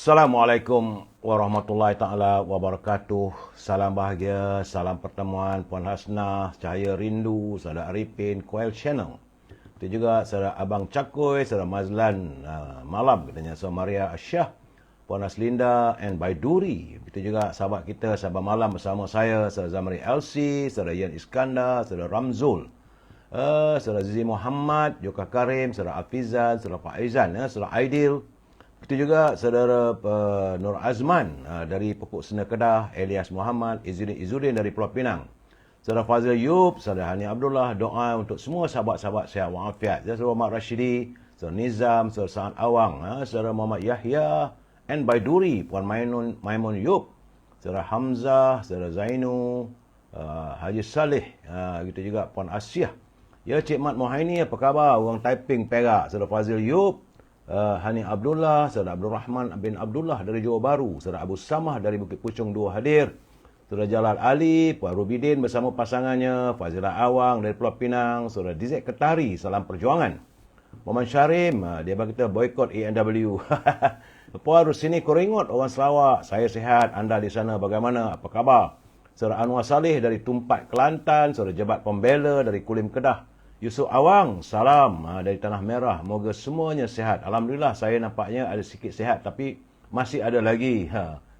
Assalamualaikum warahmatullahi taala wabarakatuh. Salam bahagia, salam pertemuan Puan Hasnah, Cahaya Rindu, Saudara Arifin, Kuil Channel. Itu juga Saudara Abang Cakoy, Saudara Mazlan Malam katanya, Saudara Maria Asyah, Puan Aslinda and Baiduri. Itu juga sahabat kita, sahabat malam bersama saya, Saudara Zamri Elsie, Saudara Yan Iskandar, Saudara Ramzul, Saudara Zizi Muhammad, Joka Karim, Saudara Afizan, Saudara Pak Aizan, Saudara Aidil. Itu juga saudara Nur Azman dari Pokok Sena Kedah, Elias Muhammad, Izzuddin dari Pulau Pinang. Saudara Fazil Yub, saudara Hani Abdullah, doa untuk semua sahabat-sahabat sihat walafiat. Saudara Muhammad Rashidi, saudara Nizam, saudara Sa'ad Awang, saudara Muhammad Yahya, and Baiduri, Puan Maimun Yub, saudara Hamzah, saudara Zainu, Haji Saleh, gitu juga Puan Asyah. Ya, Cik Mat Mohaini, apa khabar? Orang Taiping Perak, saudara Fazil Yub, Hani Abdullah, Saudara Abdul Rahman bin Abdullah dari Johor Bahru, Saudara Abu Samah dari Bukit Puchong 2 hadir, Saudara Jalal Ali, Puan Rubidin bersama pasangannya, Fazilah Awang dari Pulau Pinang, Saudara Dizek Ketari, salam perjuangan. Muhammad Syarim, dia bagi kita boykot ANW. Puan Rusini Koringot, orang Sarawak, saya sihat, anda di sana bagaimana, apa khabar? Saudara Anwar Saleh dari Tumpat Kelantan, Saudara Jebat Pembela dari Kulim Kedah, Yusuf Awang, salam dari Tanah Merah. Moga semuanya sihat. Alhamdulillah, saya nampaknya ada sikit sihat, tapi masih ada lagi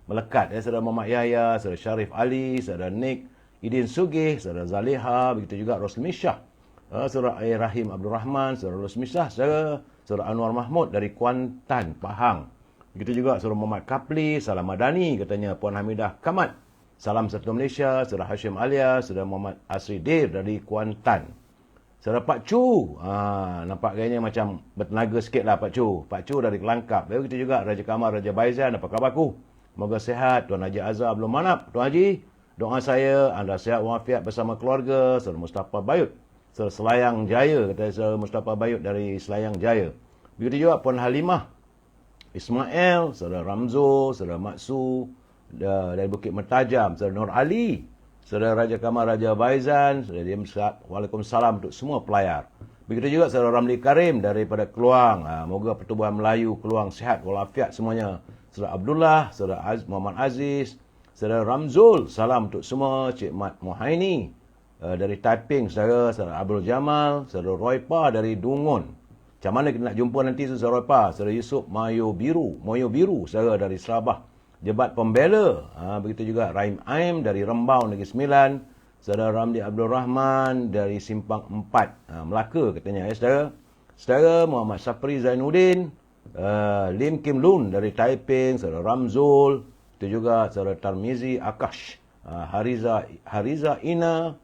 melekat. Saudara Muhammad Yahya, Saudara Syarif Ali, Saudara Nick, Idin Sugih, Saudara Zaliha, begitu juga Rosli Syah, Saudara Rahim Abdul Rahman, Saudara Rosli Syah, Saudara Anwar Mahmud dari Kuantan, Pahang. Begitu juga Saudara Muhammad Kapli, salam Madani, katanya Puan Hamidah Kamat. Salam Satu Malaysia, Saudara Hashim Alia, Saudara Muhammad Asri Dir dari Kuantan. Saudara Pak Chu, nampak gayanya macam bertenaga sikit lah Pak Chu. Pak Chu dari Kelangkap. Lalu kita juga Raja Kamal, Raja Baizan, apa khabarku? Moga sihat. Tuan Haji Azhar belum manap. Tuan Haji, doa saya anda sihat walafiat bersama keluarga. Saudara Mustafa Bayut, Saudara Selayang Jaya, kata Saudara Mustafa Bayut dari Selayang Jaya. Begitu juga Puan Halimah Ismail, Saudara Ramzul, Saudara Maksu dari Bukit Mertajam, Saudara Nur Ali, Saudara Raja Kamal, Raja Baizan, Saudara Waalaikumsalam untuk semua pelayar. Begitu juga Saudara Ramli Karim daripada Keluang. Moga pertubuhan Melayu Keluang sihat walafiat semuanya. Saudara Abdullah, Saudara Muhammad Aziz, Saudara Ramzul, salam untuk semua. Cik Mat Mohaini dari Taiping, Saudara Abdul Jamal, Saudara Roypa dari Dungun. Macam mana kita nak jumpa nanti Saudara Roypa? Saudara Yusuf Moyo Biru, Saudara dari Sabah, Jebat Pembela. Begitu juga Rahim Aim dari Rembau Negeri Sembilan, Saudara Ramli Abdul Rahman dari Simpang 4, Melaka katanya ya saudara. Saudara Muhammad Safri Zainuddin, Lim Kim Lun dari Taiping, Saudara Ramzul, itu juga Saudara Tarmizi Akash, Hariza Ina,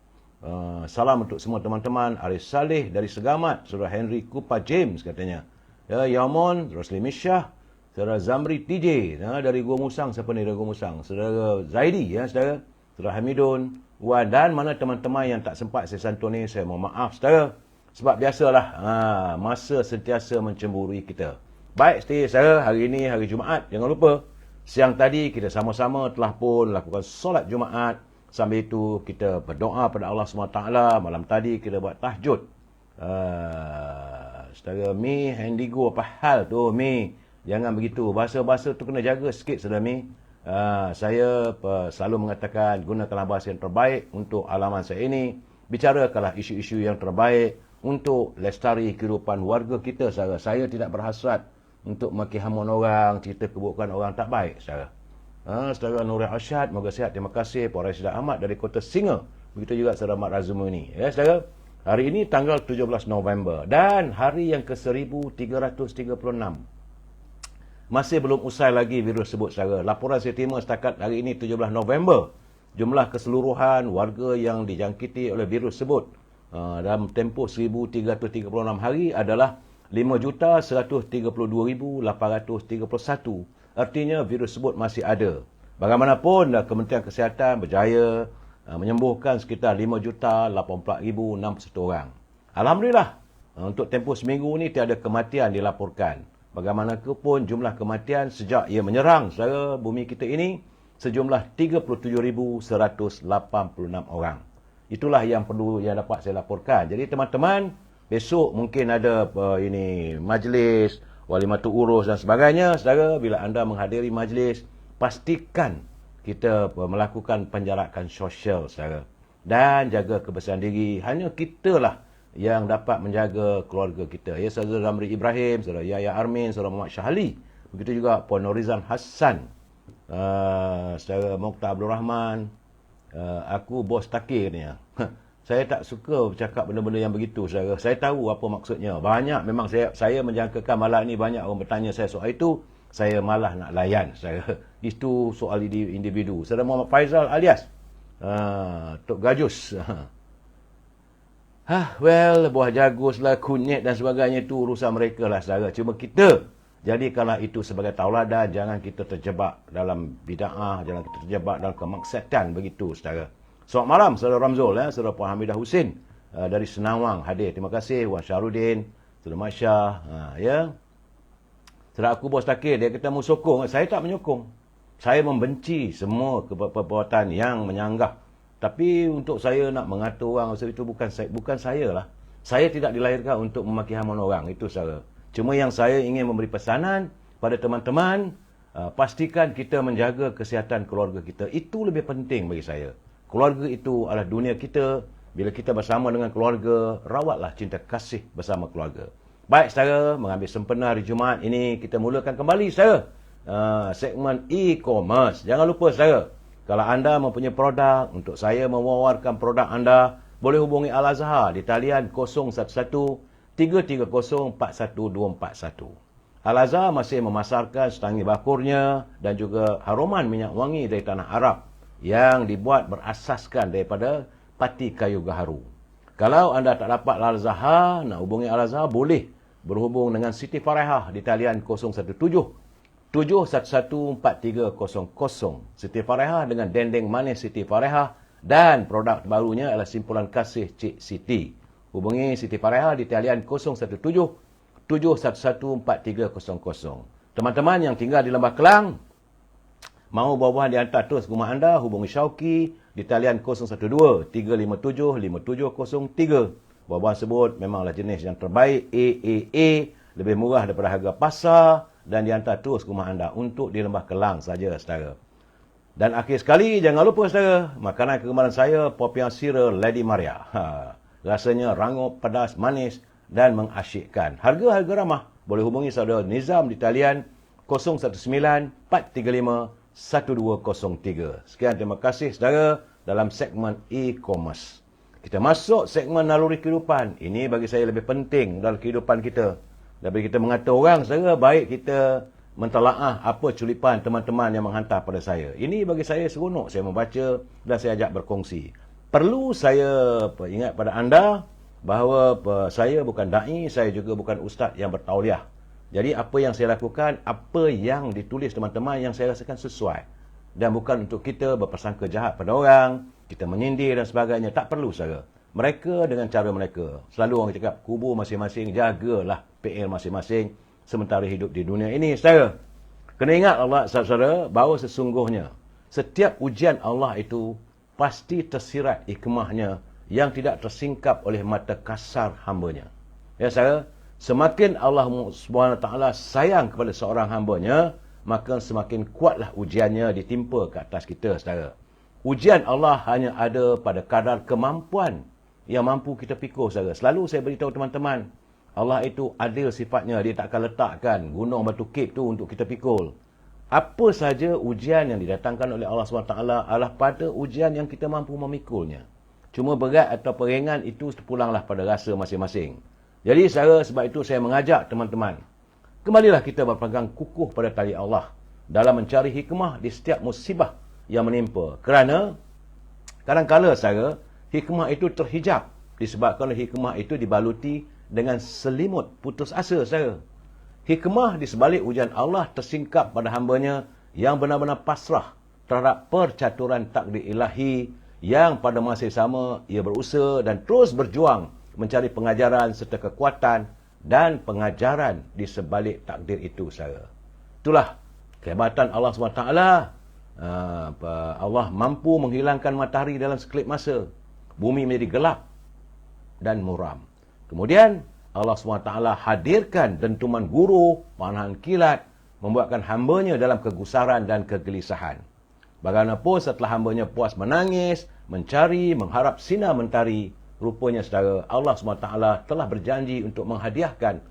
salam untuk semua teman-teman. Arif Saleh dari Segamat, Saudara Henry Kupa James katanya. Ya, Yamon, Rosli Misyah, Saudara Zamri TJ dari Gua Musang. Siapa ni dari Gua Musang? Saudara Zaidi, ya saudara. Saudara Hamidun, Wan, dan mana teman-teman yang tak sempat saya santuni, saya mohon maaf saudara. Sebab biasalah, masa sentiasa mencemburui kita. Baik, saudara, hari ini hari Jumaat. Jangan lupa, siang tadi kita sama-sama telah pun lakukan solat Jumaat. Sambil itu kita berdoa pada Allah SWT. Malam tadi kita buat tahajud. Saudara Mi, Hendigo, apa hal tu Mi? Jangan begitu. Bahasa-bahasa tu kena jaga sikit, Saudara Mi. Saya selalu mengatakan, gunakanlah bahasa yang terbaik untuk alaman saya ini. Bicarakanlah isu-isu yang terbaik untuk lestari kehidupan warga kita, saudara. Saya tidak berhasrat untuk maki hamun orang, cerita keburukan orang tak baik, saudara. Saudara Nurul Asyad, moga sihat. Terima kasih. Puan Rashidah Ahmad dari Kota Singa. Begitu juga Saudara Mat Razumuni. Ya, saudara. Hari ini tanggal 17 November. Dan hari yang ke-1336. Masih belum usai lagi virus tersebut, saudara. Laporan saya terima setakat hari ini 17 November. Jumlah keseluruhan warga yang dijangkiti oleh virus tersebut dalam tempoh 1336 hari adalah 5,132,831. Artinya virus tersebut masih ada. Bagaimanapun Kementerian Kesihatan berjaya menyembuhkan sekitar 5,084,061 orang. Alhamdulillah, untuk tempoh seminggu ini tiada kematian dilaporkan. Bagaimanapun jumlah kematian sejak ia menyerang saudara bumi kita ini sejumlah 37,186 orang. Itulah yang perlu yang dapat saya laporkan. Jadi teman-teman, besok mungkin ada majlis walimatul urus dan sebagainya. Saudara, bila anda menghadiri majlis, pastikan kita melakukan penjarakan sosial, saudara. Dan jaga kebersihan diri. Hanya kitalah yang dapat menjaga keluarga kita. Ya, saudara Ramli Ibrahim, saudara Yahya Armin, saudara Muhammad Syahli. Begitu juga Puan Norizan Hassan, saudara Mokhtar Abdul Rahman. Aku bos takir ni. Saya tak suka bercakap benda-benda yang begitu, saudara. Saya tahu apa maksudnya. Banyak memang saya menjangkakan malam ni banyak orang bertanya saya soal itu. Saya malah nak layan, saudara. Itu soal individu. Saudara Muhammad Faizal alias Tok Gajus. Well, buah jagus lah, kunyit dan sebagainya itu urusan mereka lah, saudara. Cuma kita, jadi kalau itu sebagai tauladan, jangan kita terjebak dalam bid'ah, jangan kita terjebak dalam kemaksiatan begitu, saudara. Selamat malam, saudara Ramzul, saudara Puan Hamidah Husin dari Senawang hadir. Terima kasih, Wan Syarudin, saudara Masya, ya. Saudara aku bos takir, dia kata mau sokong. Saya tak menyokong. Saya membenci semua perbuatan yang menyanggah. Tapi untuk saya nak mengatur orang itu bukan saya lah. Saya tidak dilahirkan untuk memaki hamun orang, itu saudara. Cuma yang saya ingin memberi pesanan pada teman-teman, pastikan kita menjaga kesihatan keluarga kita. Itu lebih penting bagi saya. Keluarga itu adalah dunia kita. Bila kita bersama dengan keluarga, rawatlah cinta kasih bersama keluarga. Baik, saudara, mengambil sempena hari Jumaat ini, kita mulakan kembali, saudara, segmen e-commerce. Jangan lupa, saudara, kalau anda mempunyai produk, untuk saya mewawarkan produk anda, boleh hubungi Al-Azhar di talian 011-330-41241. Al-Azhar masih memasarkan setangi bakurnya dan juga haruman minyak wangi dari tanah Arab yang dibuat berasaskan daripada pati kayu gaharu. Kalau anda tak dapat Al-Azhar, nak hubungi Al-Azhar, boleh berhubung dengan Siti Farehah di talian 017-711-4300. Siti Farehah dengan dendeng manis Siti Farehah dan produk barunya adalah simpulan kasih Cik Siti. Hubungi Siti Farehah di talian 017-711-4300. Teman-teman yang tinggal di Lembah Kelang, mahu buah-buahan dihantar terus ke rumah anda, hubungi Syauqi di talian 012-357-5703. Buah-buahan sebut memanglah jenis yang terbaik, AAA, lebih murah daripada harga pasar dan dihantar terus ke rumah anda untuk di Lembah Kelang saja, saudara. Dan akhir sekali, jangan lupa, saudara, makanan kegemaran saya, popiah sira Lady Maria. Rasanya rangup, pedas, manis dan mengasyikkan. Harga-harga ramah. Boleh hubungi saudara Nizam di talian 019-435-1203. Sekian, terima kasih, saudara, dalam segmen e-commerce. Kita masuk segmen naluri kehidupan. Ini bagi saya lebih penting dalam kehidupan kita. Daripada kita mengatur orang, saudara, baik kita mentelaah apa culipan teman-teman yang menghantar pada saya. Ini bagi saya seronok. Saya membaca dan saya ajak berkongsi. Perlu saya ingat pada anda bahawa saya bukan da'i, saya juga bukan ustaz yang bertauliah. Jadi apa yang saya lakukan, apa yang ditulis teman-teman yang saya rasakan sesuai. Dan bukan untuk kita berpersangka jahat pada orang, kita menyindir dan sebagainya. Tak perlu, saudara. Mereka dengan cara mereka. Selalu orang cakap, kubur masing-masing, jagalah PL masing-masing sementara hidup di dunia ini, saudara. Kena ingat Allah, saudara, bahawa sesungguhnya setiap ujian Allah itu pasti tersirat hikmahnya yang tidak tersingkap oleh mata kasar hambanya. Ya, saudara, semakin Allah SWT sayang kepada seorang hambanya, maka semakin kuatlah ujiannya ditimpa ke atas kita, saudara. Ujian Allah hanya ada pada kadar kemampuan yang mampu kita pikul, saudara. Selalu saya beritahu teman-teman, Allah itu adil sifatnya. Dia tak akan letakkan gunung batu kek tu untuk kita pikul. Apa saja ujian yang didatangkan oleh Allah SWT adalah pada ujian yang kita mampu memikulnya. Cuma berat atau ringan itu terpulanglah pada rasa masing-masing. Jadi, saudara, sebab itu saya mengajak teman-teman, kembalilah kita berpegang kukuh pada tali Allah dalam mencari hikmah di setiap musibah yang menimpa. Kerana kadang-kadang, saudara, hikmah itu terhijab disebabkan hikmah itu dibaluti dengan selimut putus asa, saudara. Hikmah di sebalik ujian Allah tersingkap pada hambanya yang benar-benar pasrah terhadap percaturan takdir ilahi yang pada masa sama ia berusaha dan terus berjuang mencari pengajaran serta kekuatan dan pengajaran di sebalik takdir itu, saudara. Itulah kehebatan Allah SWT. Allah mampu menghilangkan matahari dalam sekelip masa. Bumi menjadi gelap dan muram. Kemudian Allah SWT hadirkan dentuman guru, panahan kilat, membuatkan hambanya dalam kegusaran dan kegelisahan. Bagaimanapun setelah hambanya puas menangis, mencari, mengharap sinar mentari, rupanya saudara, Allah SWT telah berjanji untuk menghadiahkan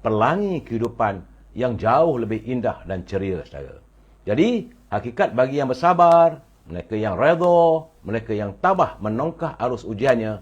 pelangi kehidupan yang jauh lebih indah dan ceria, saudara. Jadi, hakikat bagi yang bersabar, mereka yang redha, mereka yang tabah menongkah arus ujiannya,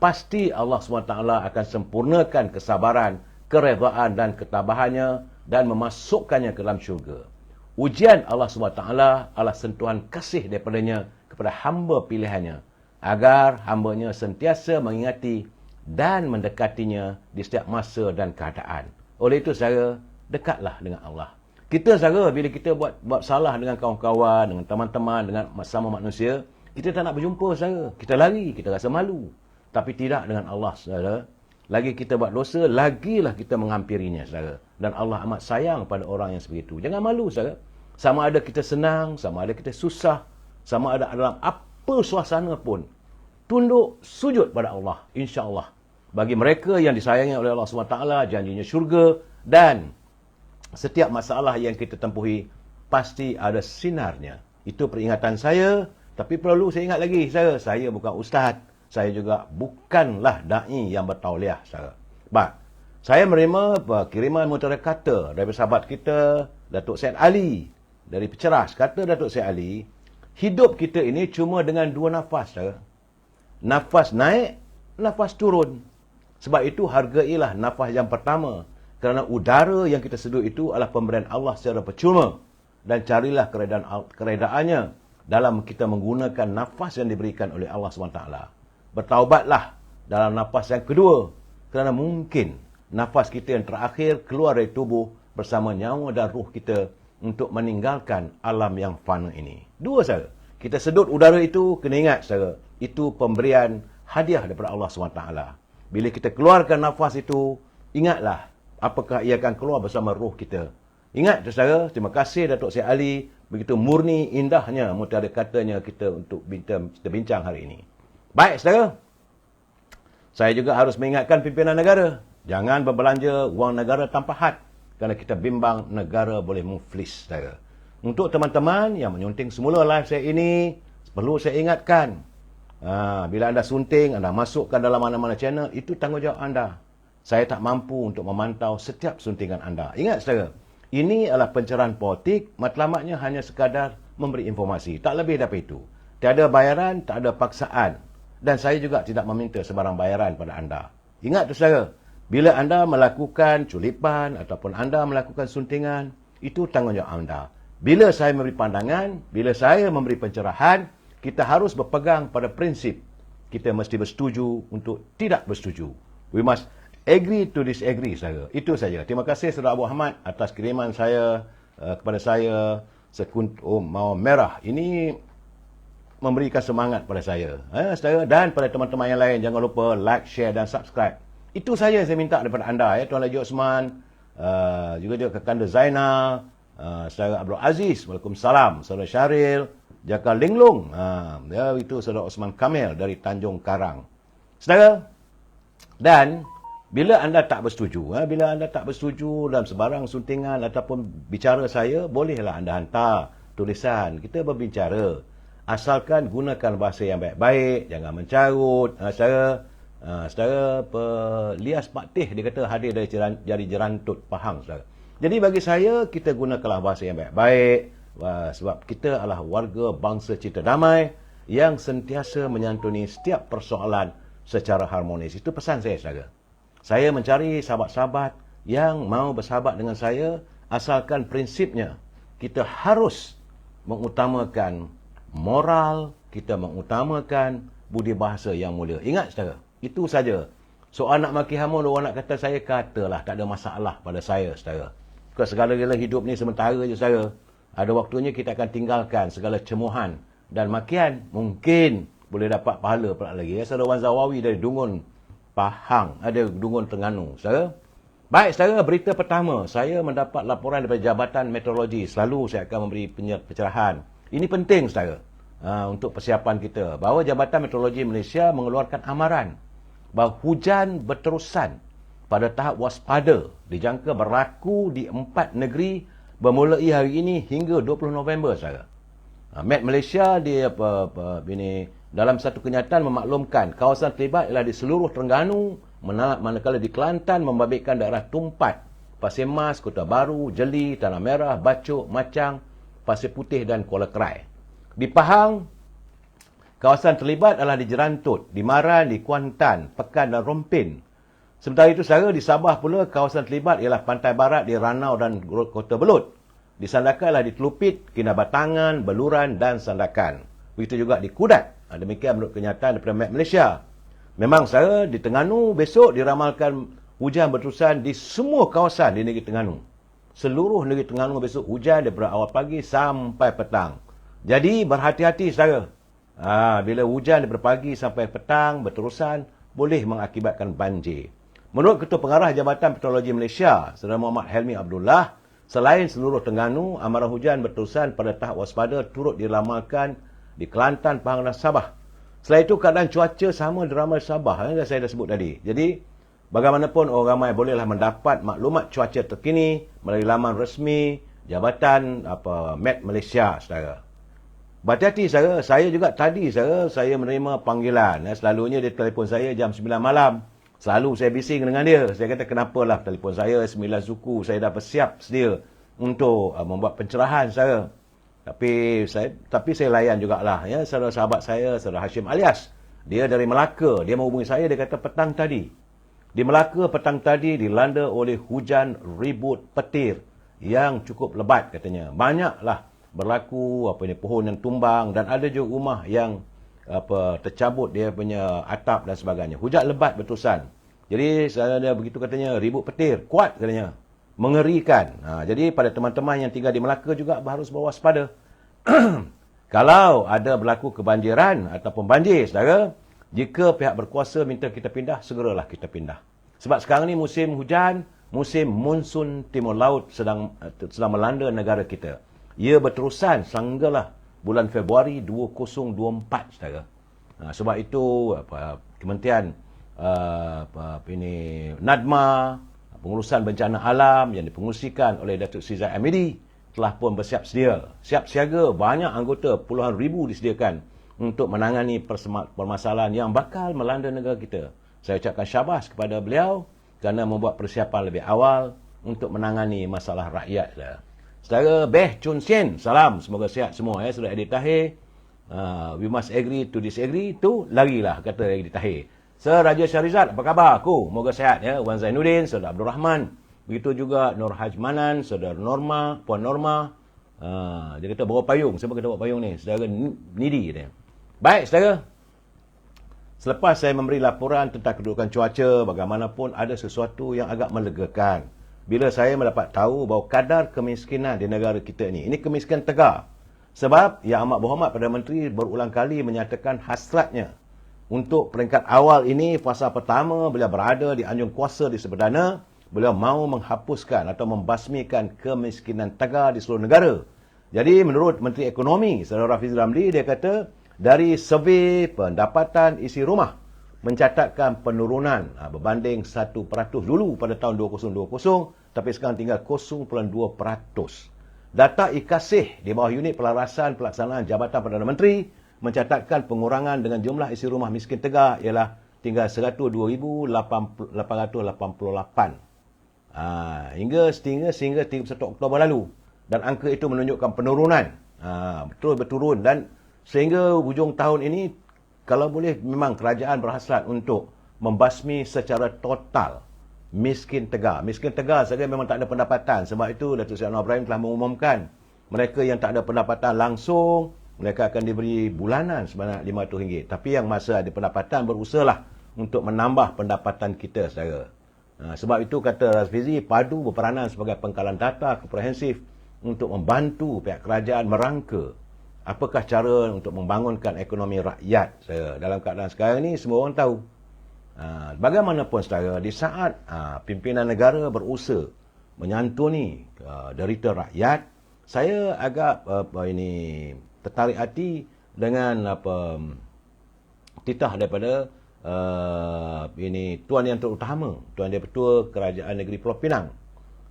pasti Allah SWT akan sempurnakan kesabaran, keredaan dan ketabahannya dan memasukkannya ke dalam syurga. Ujian Allah SWT adalah sentuhan kasih daripadanya kepada hamba pilihannya, agar hambanya sentiasa mengingati dan mendekatinya di setiap masa dan keadaan. Oleh itu, saudara, dekatlah dengan Allah. Kita, saudara, bila kita buat salah dengan kawan-kawan, dengan teman-teman, dengan sama manusia, kita tak nak berjumpa, saudara. Kita lari, kita rasa malu. Tapi tidak dengan Allah, saudara. Lagi kita buat dosa, lagilah kita menghampirinya, saudara. Dan Allah amat sayang pada orang yang sebegitu. Jangan malu, saudara. Sama ada kita senang, sama ada kita susah, sama ada dalam apa suasana pun, tunduk sujud pada Allah, insya-Allah. Bagi mereka yang disayangi oleh Allah SWT, janjinya syurga, dan setiap masalah yang kita tempuhi pasti ada sinarnya. Itu peringatan saya, tapi perlu saya ingat lagi, saya bukan ustaz, saya juga bukanlah dai yang bertauliah, saudara. Saya menerima kiriman mutiara kata dari sahabat kita Datuk Syed Ali dari Peceras. Kata Datuk Syed Ali, hidup kita ini cuma dengan dua nafas, saudara. Nafas naik, nafas turun. Sebab itu hargailah nafas yang pertama, kerana udara yang kita seduh itu adalah pemberian Allah secara percuma, dan carilah keredaannya dalam kita menggunakan nafas yang diberikan oleh Allah SWT. Bertaubatlah dalam nafas yang kedua, kerana mungkin nafas kita yang terakhir keluar dari tubuh bersama nyawa dan ruh kita untuk meninggalkan alam yang fana ini. Dua, saudara. Kita sedut udara itu, kena ingat, saudara, itu pemberian hadiah daripada Allah SWT. Bila kita keluarkan nafas itu, ingatlah apakah ia akan keluar bersama roh kita. Ingat, saudara, terima kasih Datuk Syed Ali, begitu murni, indahnya mutiara katanya kita untuk kita bincang hari ini. Baik, saudara, saya juga harus mengingatkan pimpinan negara, jangan berbelanja wang negara tanpa had, kerana kita bimbang negara boleh muflis, saudara. Untuk teman-teman yang menyunting semula live saya ini, perlu saya ingatkan, bila anda sunting, anda masukkan dalam mana-mana channel, itu tanggungjawab anda. Saya tak mampu untuk memantau setiap suntingan anda. Ingat, saudara, ini adalah pencerahan politik, matlamatnya hanya sekadar memberi informasi. Tak lebih daripada itu. Tiada bayaran, tak ada paksaan. Dan saya juga tidak meminta sebarang bayaran pada anda. Ingat, saudara, bila anda melakukan culipan ataupun anda melakukan suntingan, itu tanggungjawab anda. Bila saya memberi pandangan, bila saya memberi pencerahan, kita harus berpegang pada prinsip. Kita mesti bersetuju untuk tidak bersetuju. We must agree to disagree, saudara. Itu saja. Terima kasih saudara Abu Ahmad atas kiriman saya kepada saya sekuntum mawar merah. Ini memberikan semangat pada saya, saudara, dan pada teman-teman yang lain. Jangan lupa like, share dan subscribe. Itu saja saya minta daripada anda, Tuan Haji Osman, juga dia Kakanda Zainal, saudara Abdul Aziz, Waalaikumsalam, saudara Syaril, Jaka Linglung, itu saudara Osman Kamil dari Tanjung Karang. Saudara, dan bila anda tak bersetuju, dalam sebarang suntingan ataupun bicara saya, bolehlah anda hantar tulisan. Kita berbicara. Asalkan gunakan bahasa yang baik-baik, jangan mencarut. Saudara Lias Paktih, dia kata hadir dari jari jerantut Pahang, saudara. Jadi bagi saya, kita gunakanlah bahasa yang baik-baik, sebab kita adalah warga bangsa cipta damai yang sentiasa menyantuni setiap persoalan secara harmonis. Itu pesan saya, saudara. Saya mencari sahabat-sahabat yang mau bersahabat dengan saya, asalkan prinsipnya kita harus mengutamakan moral, kita mengutamakan budi bahasa yang mulia. Ingat, saudara, itu saja. Soal nak maki hamun, orang nak kata saya, katalah, tak ada masalah pada saya, saudara. Kerana segala-gala hidup ni sementara je, saudara. Ada waktunya kita akan tinggalkan segala cemuhan dan makian. Mungkin boleh dapat pahala pula lagi. Saudara Wan Zawawi dari Dungun Pahang, ada Dungun Terengganu, saudara. Baik, saudara, berita pertama, saya mendapat laporan daripada Jabatan Meteorologi. Selalu saya akan memberi pencerahan. Ini penting, saudara, untuk persiapan kita, bahawa Jabatan Meteorologi Malaysia mengeluarkan amaran bahawa hujan berterusan pada tahap waspada dijangka berlaku di 4 negeri bermulai hari ini hingga 20 November saudara. Met Malaysia dia dalam satu kenyataan memaklumkan kawasan terlibat ialah di seluruh Terengganu, manakala di Kelantan membabitkan daerah Tumpat, Pasir Mas, Kota Baru, Jeli, Tanah Merah, Bacok, Macang, Pasir Putih dan Kuala Krai. Di Pahang, kawasan terlibat adalah di Jerantut, di Maran, di Kuantan, Pekan dan Rompin. Sementara itu, saudara, di Sabah pula, kawasan terlibat ialah Pantai Barat di Ranau dan Kota Belud. Di Sandakan ialah di Telupit, Kinabatangan, Beluran dan Sandakan. Begitu juga di Kudat. Demikian menurut kenyataan daripada Met Malaysia. Memang, saudara, di Terengganu besok diramalkan hujan berterusan di semua kawasan di negeri Terengganu. Seluruh negeri Terengganu besok hujan daripada awal pagi sampai petang. Jadi, berhati-hati, saudara. Bila hujan daripada pagi sampai petang berterusan, boleh mengakibatkan banjir. Menurut Ketua Pengarah Jabatan Peteorologi Malaysia, Saudara Muhammad Helmi Abdullah, selain seluruh Terengganu, amaran hujan berterusan pada tahap waspada turut diramalkan di Kelantan, Pahang dan Sabah. Selain itu, keadaan cuaca sama diramal Sabah yang saya dah sebut tadi. Jadi, bagaimanapun orang ramai bolehlah mendapat maklumat cuaca terkini melalui laman resmi Jabatan Met Malaysia, saudara. Berhati-hati, saudara. Saya juga tadi, saudara, saya menerima panggilan. Selalunya dia telefon saya jam 9 malam. Selalu saya bising dengan dia. Saya kata, kenapalah telefon saya 9 suku. Saya dah bersiap sedia untuk membuat pencerahan, saudara. Tapi saya layan jugalah. Ya, saudara sahabat saya, saudara Hashim Alias. Dia dari Melaka. Dia menghubungi saya, dia kata petang tadi. Di Melaka petang tadi dilanda oleh hujan ribut petir yang cukup lebat katanya. Banyaklah berlaku pohon yang tumbang dan ada juga rumah yang tercabut dia punya atap dan sebagainya. Hujan lebat berterusan. Jadi dia begitu katanya, ribut petir, kuat katanya. Mengerikan. Jadi pada teman-teman yang tinggal di Melaka juga harus berwaspada. Kalau ada berlaku kebanjiran ataupun banjir, saudara, jika pihak berkuasa minta kita pindah, segeralah kita pindah. Sebab sekarang ni musim hujan, musim monsun timur laut sedang melanda negara kita. Ia berterusan sehinggalah bulan Februari 2024, saudara. Sebab itu Kementerian NADMA, pengurusan bencana alam yang dipengurusikan oleh Datuk Seri Zahid Hamidi telah pun bersiap sedia. Siap siaga, banyak anggota, puluhan ribu disediakan untuk menangani permasalahan yang bakal melanda negara kita. Saya ucapkan syabas kepada beliau kerana membuat persiapan lebih awal untuk menangani masalah rakyat. Saudara Beh Chun Sien, salam, semoga sihat semua. Saudara Edi Tahir, we must agree to disagree, tu larilah, kata Edi Tahir. Sir Raja Syarizat, apa khabar? Aku, moga sihat ya. Wan Zainuddin, Saudara Abdul Rahman. Begitu juga Nur Hajmanan, Saudara Norma, Puan Norma. Dia kata bawa payung. Siapa kata bawa payung ni? Saudara Nidi dia. Baik, saudara. Selepas saya memberi laporan tentang kedudukan cuaca, bagaimanapun ada sesuatu yang agak melegakan. Bila saya mendapat tahu bahawa kadar kemiskinan di negara kita ini kemiskinan tegar. Sebab Yang Amat Berhormat Perdana Menteri berulang kali menyatakan hasratnya untuk peringkat awal ini, fasa pertama beliau berada di anjung kuasa di Seperdana, beliau mahu menghapuskan atau membasmikan kemiskinan tegar di seluruh negara. Jadi menurut Menteri Ekonomi, Saudara Rafizi Ramli, dia kata dari survei pendapatan isi rumah mencatatkan penurunan berbanding 1% dulu pada tahun 2020, tapi sekarang tinggal 0.2%. Data IKASIH di bawah unit pelarasan pelaksanaan Jabatan Perdana Menteri mencatatkan pengurangan dengan jumlah isi rumah miskin tegar ialah tinggal 102,888 sehingga 31 Oktober lalu. Dan angka itu menunjukkan penurunan. Terus berturun dan sehingga hujung tahun ini, kalau boleh memang kerajaan berhasrat untuk membasmi secara total miskin tegar. Miskin tegar saja memang tak ada pendapatan. Sebab itu Datuk Seri Anwar Ibrahim telah mengumumkan mereka yang tak ada pendapatan langsung, mereka akan diberi bulanan sebanyak RM500. Tapi yang masa ada pendapatan, berusahalah untuk menambah pendapatan kita, saudara. Sebab itu, kata Rafizi, padu berperanan sebagai pengkalan data komprehensif untuk membantu pihak kerajaan merangka apakah cara untuk membangunkan ekonomi rakyat, saudara. Dalam keadaan sekarang ini, semua orang tahu. Bagaimanapun, saudara, di saat pimpinan negara berusaha menyantuni derita rakyat, saya agak tertarik hati dengan titah daripada ini Tuan Yang Terutama, Tuan Yang Pertua Kerajaan Negeri Pulau Pinang,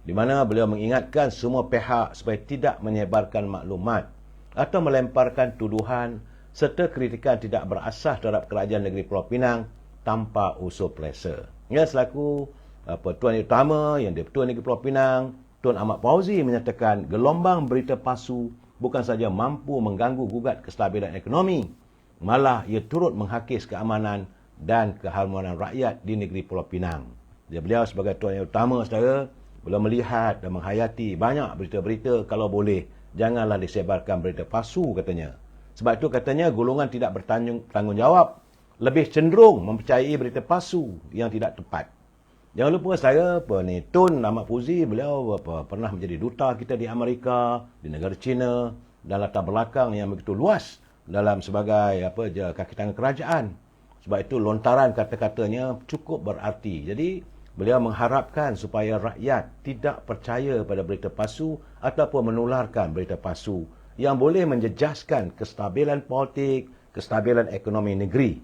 di mana beliau mengingatkan semua pihak supaya tidak menyebarkan maklumat atau melemparkan tuduhan serta kritikan tidak berasas terhadap Kerajaan Negeri Pulau Pinang tanpa usul perasa. Ya, selaku Tuan Yang Utama Yang di-Pertua Negeri Pulau Pinang, Tuan Ahmad Fauzi menyatakan gelombang berita palsu bukan saja mampu mengganggu gugat kestabilan ekonomi, malah ia turut menghakis keamanan dan keharmonian rakyat di negeri Pulau Pinang. Beliau sebagai Tuan Yang Utama, saudara, beliau melihat dan menghayati banyak berita-berita, kalau boleh janganlah disebarkan berita palsu, katanya. Sebab itu katanya golongan tidak bertanggungjawab lebih cenderung mempercayai berita palsu yang tidak tepat. Jangan lupa saya, Tun Ahmad Fauzi, beliau pernah menjadi duta kita di Amerika, di negara China, dan latar belakang yang begitu luas dalam sebagai kaki tangan kerajaan. Sebab itu lontaran kata-katanya cukup berarti. Jadi beliau mengharapkan supaya rakyat tidak percaya pada berita palsu ataupun menularkan berita palsu yang boleh menjejaskan kestabilan politik, kestabilan ekonomi negeri.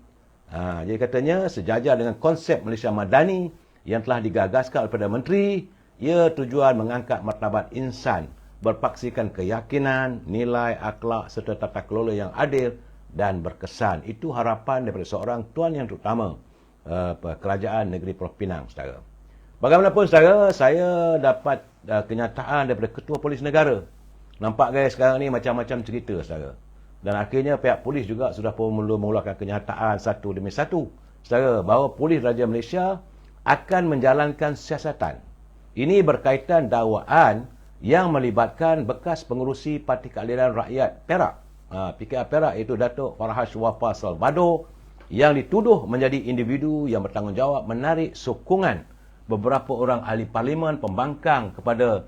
Jadi katanya sejajar dengan konsep Malaysia Madani yang telah digagaskan oleh Perdana Menteri, ia tujuan mengangkat martabat insan, berpaksikan keyakinan, nilai, akhlak serta tata kelola yang adil dan berkesan. Itu harapan daripada seorang Tuan Yang Terutama Kerajaan Negeri Pulau Pinang, saudara. Bagaimanapun, saudara, saya dapat kenyataan daripada Ketua Polis Negara. Nampak guys, sekarang ni macam-macam cerita, saudara. Dan akhirnya pihak polis juga sudah pun mula mengeluarkan kenyataan satu demi satu, saudara, bahawa Polis Raja Malaysia akan menjalankan siasatan. Ini berkaitan dakwaan yang melibatkan bekas pengerusi Parti Keadilan Rakyat Perak, PKR Perak, iaitu Datuk Farhash Wafa Salvador, yang dituduh menjadi individu yang bertanggungjawab menarik sokongan beberapa orang ahli parlimen pembangkang kepada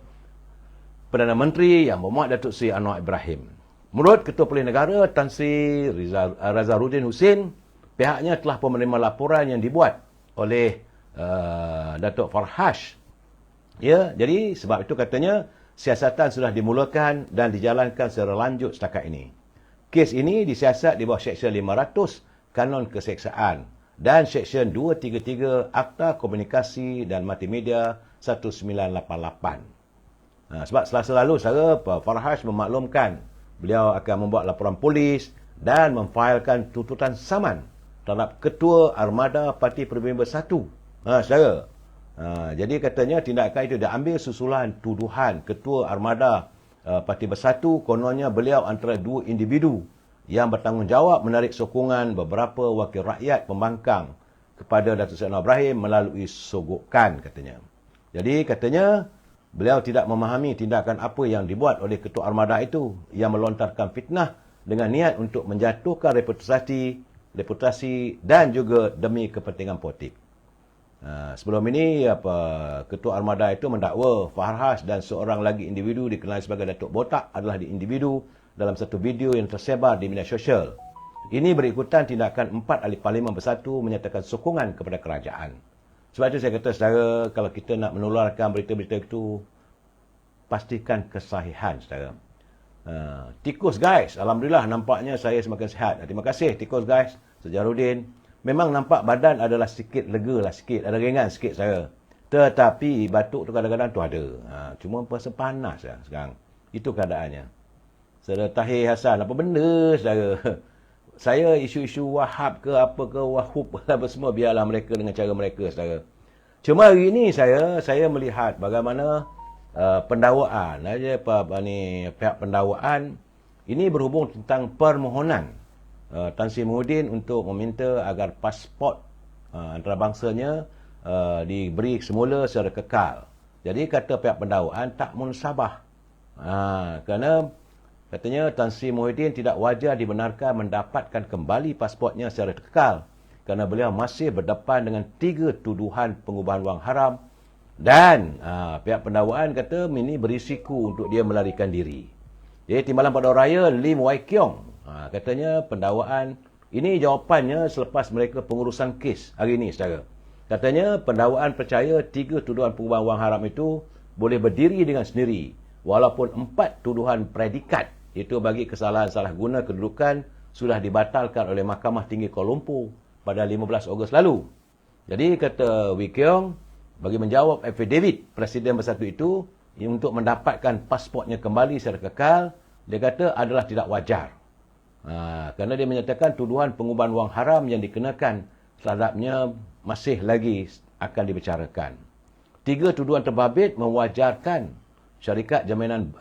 Perdana Menteri yang bermuat Datuk Seri Anwar Ibrahim. Menurut Ketua Polis Negara Tan Sri Razaruddin Husin, pihaknya telah pun menerima laporan yang dibuat oleh Datuk Farhash. Ya, jadi sebab itu katanya siasatan sudah dimulakan dan dijalankan secara lanjut setakat ini. Kes ini disiasat di bawah Seksyen 500 Kanon Keseksaan dan Seksyen 233 Akta Komunikasi dan Multimedia 1988. Sebab selasa lalu, saudara, Farhash memaklumkan beliau akan membuat laporan polis dan memfailkan tuntutan saman terhadap Ketua Armada Parti Peribumi Bersatu. Saudara. Jadi katanya tindakan itu diambil susulan tuduhan Ketua Armada Parti Bersatu, kononnya beliau antara dua individu yang bertanggungjawab menarik sokongan beberapa wakil rakyat pembangkang kepada Datuk Seri Anwar Ibrahim melalui sogokan, katanya. Jadi katanya beliau tidak memahami tindakan apa yang dibuat oleh Ketua Armada itu yang melontarkan fitnah dengan niat untuk menjatuhkan reputasi dan juga demi kepentingan politik. Sebelum ini Ketua Armada itu mendakwa Farhash dan seorang lagi individu dikenali sebagai Datuk Botak adalah individu dalam satu video yang tersebar di media sosial. Ini berikutan tindakan 4 ahli parlimen bersatu menyatakan sokongan kepada kerajaan. Sebab itu saya kata, saudara, kalau kita nak menularkan berita-berita itu, pastikan kesahihan, saudara. Tikus guys, alhamdulillah nampaknya saya semakin sihat. Terima kasih Tikus guys, Sejarudin. Memang nampak badan adalah sikit lega lah sikit, ada ringan sikit saya. Tetapi batuk tu kadang-kadang tu ada. Cuma rasa panas lah sekarang. Itu keadaannya. Saudara Tahir Hassan, apa benda saudara? Saya isu-isu Wahab ke apa ke Wahub apa semua, biarlah mereka dengan cara mereka, saudara. Cuma hari ini saya melihat bagaimana pendakwaan pihak pendakwaan ini berhubung tentang permohonan Tan Sri Muhyiddin untuk meminta agar pasport antarabangsanya diberi semula secara kekal. Jadi kata pihak pendakwaan tak munsabah. Kerana katanya Tan Sri Muhyiddin tidak wajar dibenarkan mendapatkan kembali pasportnya secara kekal kerana beliau masih berdepan dengan 3 tuduhan pengubahan wang haram dan pihak pendakwaan kata ini berisiko untuk dia melarikan diri. Jadi Timbalan Paduan Raya Lim Wai Kiong katanya pendakwaan ini jawapannya selepas mereka pengurusan kes hari ini, saudara. Katanya pendakwaan percaya 3 tuduhan pengubahan wang haram itu boleh berdiri dengan sendiri walaupun 4 tuduhan predikat, itu bagi kesalahan salah guna kedudukan, sudah dibatalkan oleh Mahkamah Tinggi Kuala Lumpur pada 15 Ogos lalu. Jadi kata Wee Keong, bagi menjawab affidavit Presiden Bersatu itu, untuk mendapatkan pasportnya kembali secara kekal, dia kata adalah tidak wajar. Kerana dia menyatakan tuduhan pengubahan wang haram yang dikenakan terhadapnya masih lagi akan dibicarakan. 3 tuduhan terbabit mewajarkan syarikat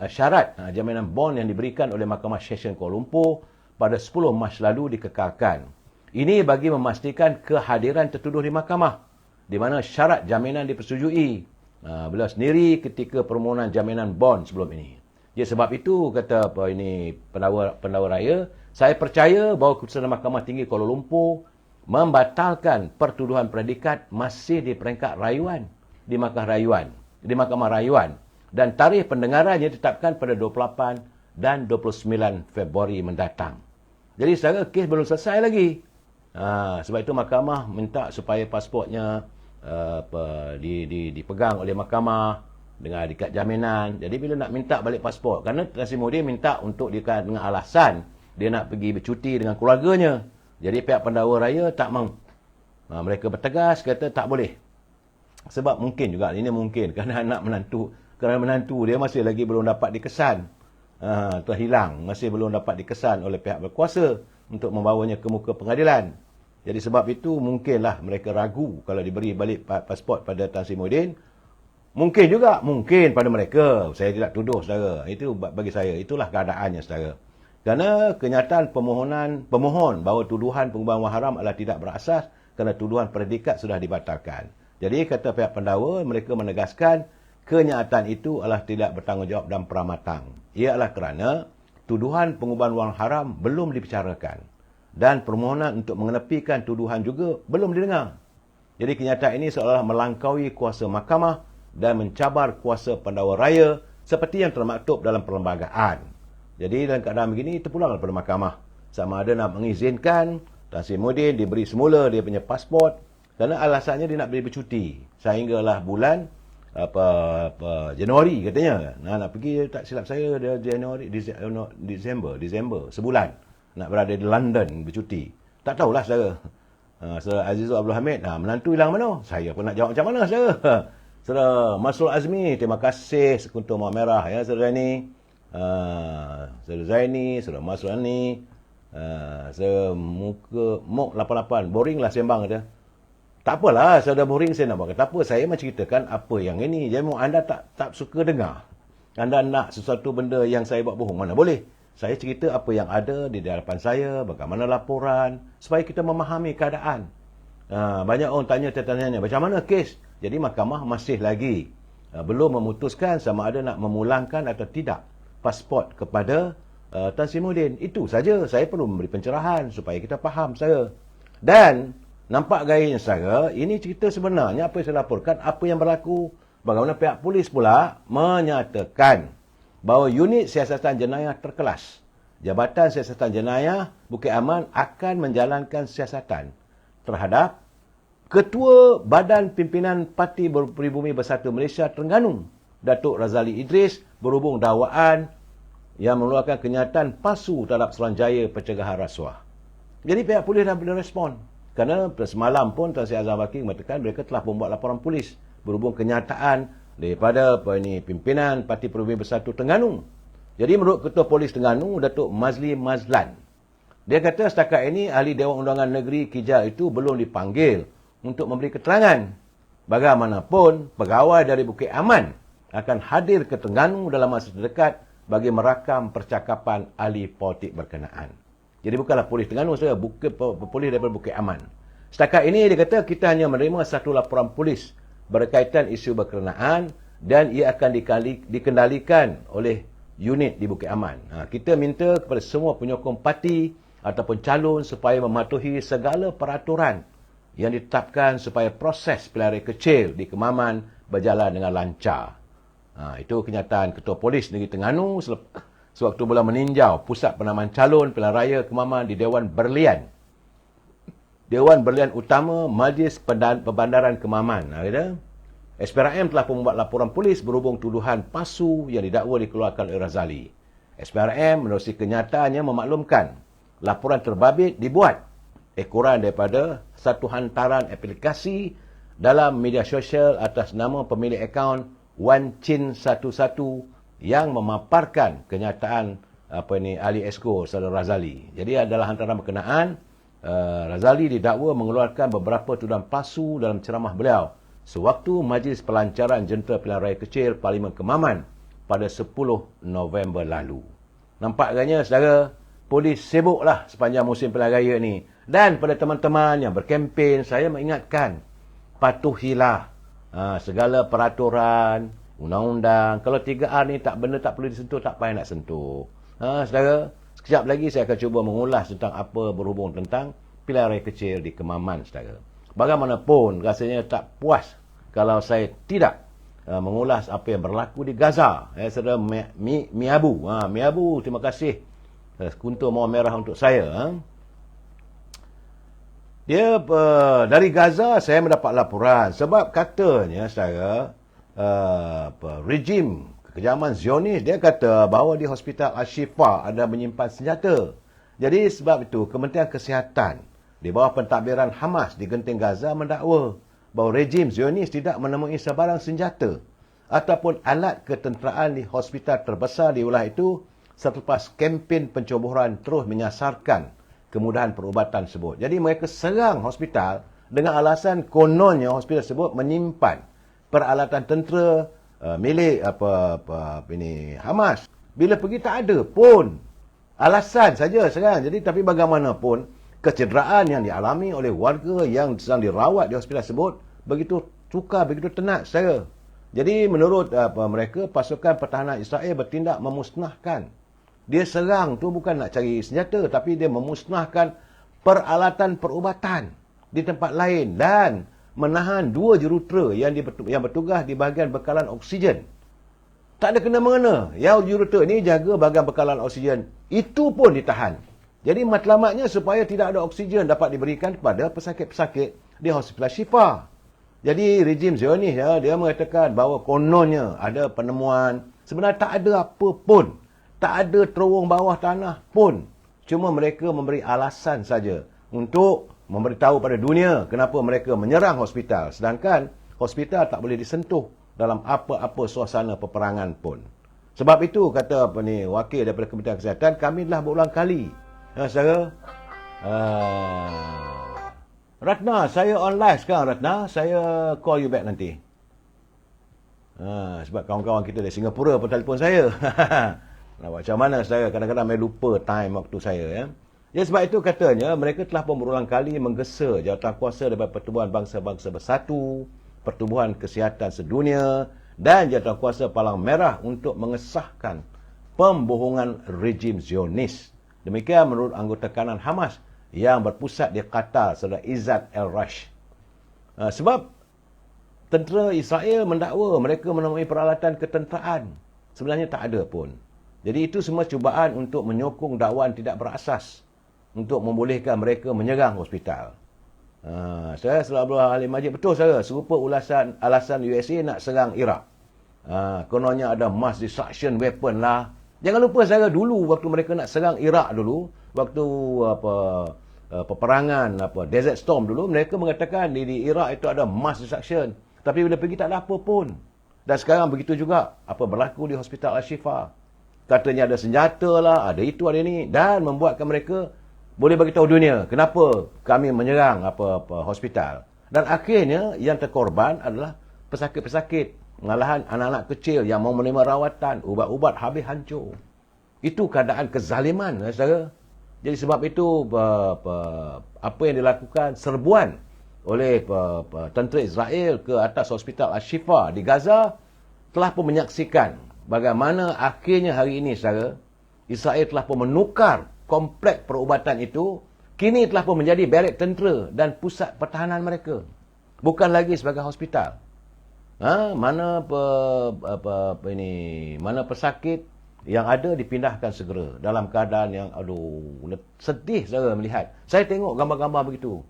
syarat jaminan bond yang diberikan oleh Mahkamah Session Kuala Lumpur pada 10 Mac lalu dikekalkan. Ini bagi memastikan kehadiran tertuduh di mahkamah, di mana syarat jaminan dipersetujui beliau sendiri ketika permohonan jaminan bond sebelum ini. Jadi sebab itu kata pendakwa raya, saya percaya bahawa keputusan Mahkamah Tinggi Kuala Lumpur membatalkan pertuduhan predikat masih di peringkat rayuan di Mahkamah Rayuan, dan tarikh pendengarannya ditetapkan pada 28 dan 29 Februari mendatang. Jadi secara kes belum selesai lagi. Sebab itu mahkamah minta supaya pasportnya dipegang oleh mahkamah dengan dikat jaminan. Jadi bila nak minta balik pasport, kerana Tan Sri Muhyiddin minta untuk dengan alasan dia nak pergi bercuti dengan keluarganya. Jadi pihak pendakwa raya tak mahu. Mereka bertegas kata tak boleh. Sebab mungkin juga, ini mungkin kerana menantu dia masih lagi belum dapat dikesan. Terhilang, masih belum dapat dikesan oleh pihak berkuasa untuk membawanya ke muka pengadilan. Jadi sebab itu mungkinlah mereka ragu kalau diberi balik pasport pada Tan Sri Muhyiddin. Mungkin juga, mungkin pada mereka. Saya tidak tuduh, saudara. Itu bagi saya, itulah keadaannya, saudara. Kerana kenyataan pemohon bahawa tuduhan pengubahan wang haram adalah tidak berasas kerana tuduhan predikat sudah dibatalkan. Jadi kata pihak pendakwa, mereka menegaskan kenyataan itu adalah tidak bertanggungjawab dan peramatang. Ia adalah kerana tuduhan pengubahan wang haram belum dibicarakan dan permohonan untuk mengenepikan tuduhan juga belum didengar. Jadi kenyataan ini seolah melangkaui kuasa mahkamah dan mencabar kuasa pendakwa raya seperti yang termaktub dalam perlembagaan. Jadi dalam keadaan begini, terpulang kepada mahkamah. Sama ada nak mengizinkan Tan Sri Muhyiddin diberi semula dia punya pasport, kerana alasannya dia nak pergi bercuti sehinggalah bulan Januari katanya. Nak pergi, tak silap saya, dia Disember sebulan nak berada di London bercuti. Tak tahulah saudara. Saudara Azizul Abdul Hamid, menantu hilang mana? Saya pun nak jawab macam mana saudara. Saudara Masrul Azmi, terima kasih sekuntum mawar merah ya saudara ni. Saudara Zaini, saudara Masrul Ani, saudara Mok 88, boring lah sembang dia. Tak apalah, saudara boring saya nak buat. Tak apa, saya menceritakan apa yang ini. Jadi anda tak suka dengar. Anda nak sesuatu benda yang saya buat bohong, mana boleh. Saya cerita apa yang ada di hadapan saya, bagaimana laporan, supaya kita memahami keadaan. Banyak orang tanya, macam mana kes? Jadi mahkamah masih lagi belum memutuskan sama ada nak memulangkan atau tidak pasport kepada Tan Sri Muhyiddin. Itu saja, saya perlu memberi pencerahan supaya kita faham saya. Dan nampak gayanya saya, ini cerita sebenarnya apa yang saya laporkan, apa yang berlaku. Bagaimana pihak polis pula menyatakan bahawa unit siasatan jenayah terkelas, Jabatan Siasatan Jenayah Bukit Aman akan menjalankan siasatan terhadap Ketua Badan Pimpinan Parti Pribumi Bersatu Malaysia Terengganu, Datuk Razali Idris, berhubung dakwaan yang mengeluarkan kenyataan palsu terhadap Suruhanjaya Pencegahan Rasuah. Jadi pihak polis dah boleh respon. Kerana semalam pun Tan Sri Azhar Baki mengatakan mereka telah membuat laporan polis berhubung kenyataan daripada pimpinan Parti Pribumi Bersatu Terengganu. Jadi menurut Ketua Polis Terengganu, Datuk Mazli Mazlan, dia kata setakat ini ahli Dewan Undangan Negeri Kijal itu belum dipanggil untuk memberi keterangan. Bagaimanapun, pegawai dari Bukit Aman akan hadir ke Terengganu dalam masa terdekat bagi merakam percakapan ahli politik berkenaan. Jadi bukanlah polis Terengganu, saya polis daripada Bukit Aman. Setakat ini dia kata kita hanya menerima satu laporan polis berkaitan isu berkenaan dan ia akan dikendalikan oleh unit di Bukit Aman. Kita minta kepada semua penyokong parti ataupun calon supaya mematuhi segala peraturan yang ditetapkan supaya proses pilihan raya kecil di Kemaman berjalan dengan lancar. Itu kenyataan Ketua Polis Negeri Terengganu sewaktu bola meninjau pusat penamaan calon pilihan raya Kemaman di Dewan Berlian. Dewan Berlian Utama Majlis Perbandaran Kemaman. SPRM telah membuat laporan polis berhubung tuduhan palsu yang didakwa dikeluarkan oleh Razali. SPRM menerusi kenyataannya memaklumkan laporan terbabit dibuat ekoran daripada satu hantaran aplikasi dalam media sosial atas nama pemilik akaun OneChin11 yang memaparkan kenyataan ahli Esko saudara Razali. Jadi adalah hantaran berkenaan Razali didakwa mengeluarkan beberapa tuduhan palsu dalam ceramah beliau sewaktu Majlis Pelancaran Jentera Pilihan Raya Kecil Parlimen Kemaman pada 10 November lalu. Nampaknya saudara, polis sibuklah sepanjang musim pilihan raya ni. Dan pada teman-teman yang berkempen, saya mengingatkan, patuhilah segala peraturan, undang-undang. Kalau 3R ni benda tak perlu disentuh, tak payah nak sentuh. Saudara, sekejap lagi saya akan cuba mengulas tentang apa berhubung tentang pilihan raya kecil di Kemaman, saudara. Bagaimanapun, rasanya tak puas kalau saya tidak mengulas apa yang berlaku di Gaza. Saudara Miabu. Miabu, terima kasih. Kuntur mawar merah untuk saya. Dia dari Gaza saya mendapat laporan sebab katanya saudara rejim kekejaman Zionis dia kata bahawa di Hospital Al-Shifa ada menyimpan senjata. Jadi sebab itu Kementerian Kesihatan di bawah pentadbiran Hamas di genting Gaza mendakwa bahawa rejim Zionis tidak menemui sebarang senjata ataupun alat ketenteraan di hospital terbesar di wilayah itu selepas kempen penceburan terus menyasarkan kemudahan perubatan tersebut. Jadi mereka serang hospital dengan alasan kononnya hospital tersebut menyimpan peralatan tentera milik Hamas. Bila pergi tak ada pun. Alasan saja serang. Jadi tapi bagaimanapun kecederaan yang dialami oleh warga yang sedang dirawat di hospital tersebut begitu sukar, begitu tenat saudara. Jadi menurut mereka pasukan pertahanan Israel bertindak memusnahkan. Dia serang tu bukan nak cari senjata, tapi dia memusnahkan peralatan perubatan di tempat lain dan menahan 2 jurutera yang bertugas di bahagian bekalan oksigen. Tak ada kena-mengena. Yang jurutera ni jaga bahagian bekalan oksigen. Itu pun ditahan. Jadi matlamatnya supaya tidak ada oksigen dapat diberikan kepada pesakit-pesakit di Hospital Shifa. Jadi rejim Zionis dia mengatakan bahawa kononnya ada penemuan. Sebenarnya tak ada apa pun. Tak ada terowong bawah tanah pun. Cuma mereka memberi alasan saja untuk memberitahu pada dunia kenapa mereka menyerang hospital. Sedangkan hospital tak boleh disentuh dalam apa-apa suasana peperangan pun. Sebab itu kata wakil daripada Kementerian Kesihatan, kami telah berulang kali. Saudara, Ratna, saya online sekarang Ratna. Saya call you back nanti. Sebab kawan-kawan kita dari Singapura pun telefon saya. Nak buat macam mana saudara, kadang-kadang saya lupa time waktu saya. Ya, sebab itu katanya mereka telah pun berulang kali menggesa jawatankuasa daripada Pertubuhan Bangsa-Bangsa Bersatu, Pertubuhan Kesihatan Sedunia dan jawatankuasa Palang Merah untuk mengesahkan pembohongan rejim Zionis. Demikian menurut anggota kanan Hamas yang berpusat di Qatar, saudara Izzat El-Rash. Sebab tentera Israel mendakwa mereka menemui peralatan ketenteraan. Sebenarnya tak ada pun. Jadi itu semua cubaan untuk menyokong dakwaan tidak berasas untuk membolehkan mereka menyerang hospital. Saya selalu ahli majlis betul saya serupa alasan USA nak serang Iraq. Kononnya ada mass destruction weapon lah. Jangan lupa saya dulu waktu mereka nak serang Iraq dulu, waktu peperangan Desert Storm dulu, mereka mengatakan di Iraq itu ada mass destruction. Tapi bila pergi tak ada apa pun. Dan sekarang begitu juga apa berlaku di Hospital Al-Shifa. Katanya ada senjata lah, ada itu, ada ini. Dan membuatkan mereka boleh bagi tahu dunia kenapa kami menyerang hospital. Dan akhirnya yang terkorban adalah pesakit-pesakit. Malahan anak-anak kecil yang mau menerima rawatan, ubat-ubat habis hancur. Itu keadaan kezaliman, saudara. Jadi sebab itu apa yang dilakukan serbuan oleh tentera Israel ke atas Hospital Al-Shifa di Gaza telah pun menyaksikan bagaimana akhirnya hari ini, saudara, Israel telah pun menukar kompleks perubatan itu, kini telah pun menjadi barak tentera dan pusat pertahanan mereka. Bukan lagi sebagai hospital. Mana mana pesakit yang ada dipindahkan segera dalam keadaan yang sedih saudara melihat. Saya tengok gambar-gambar begitu.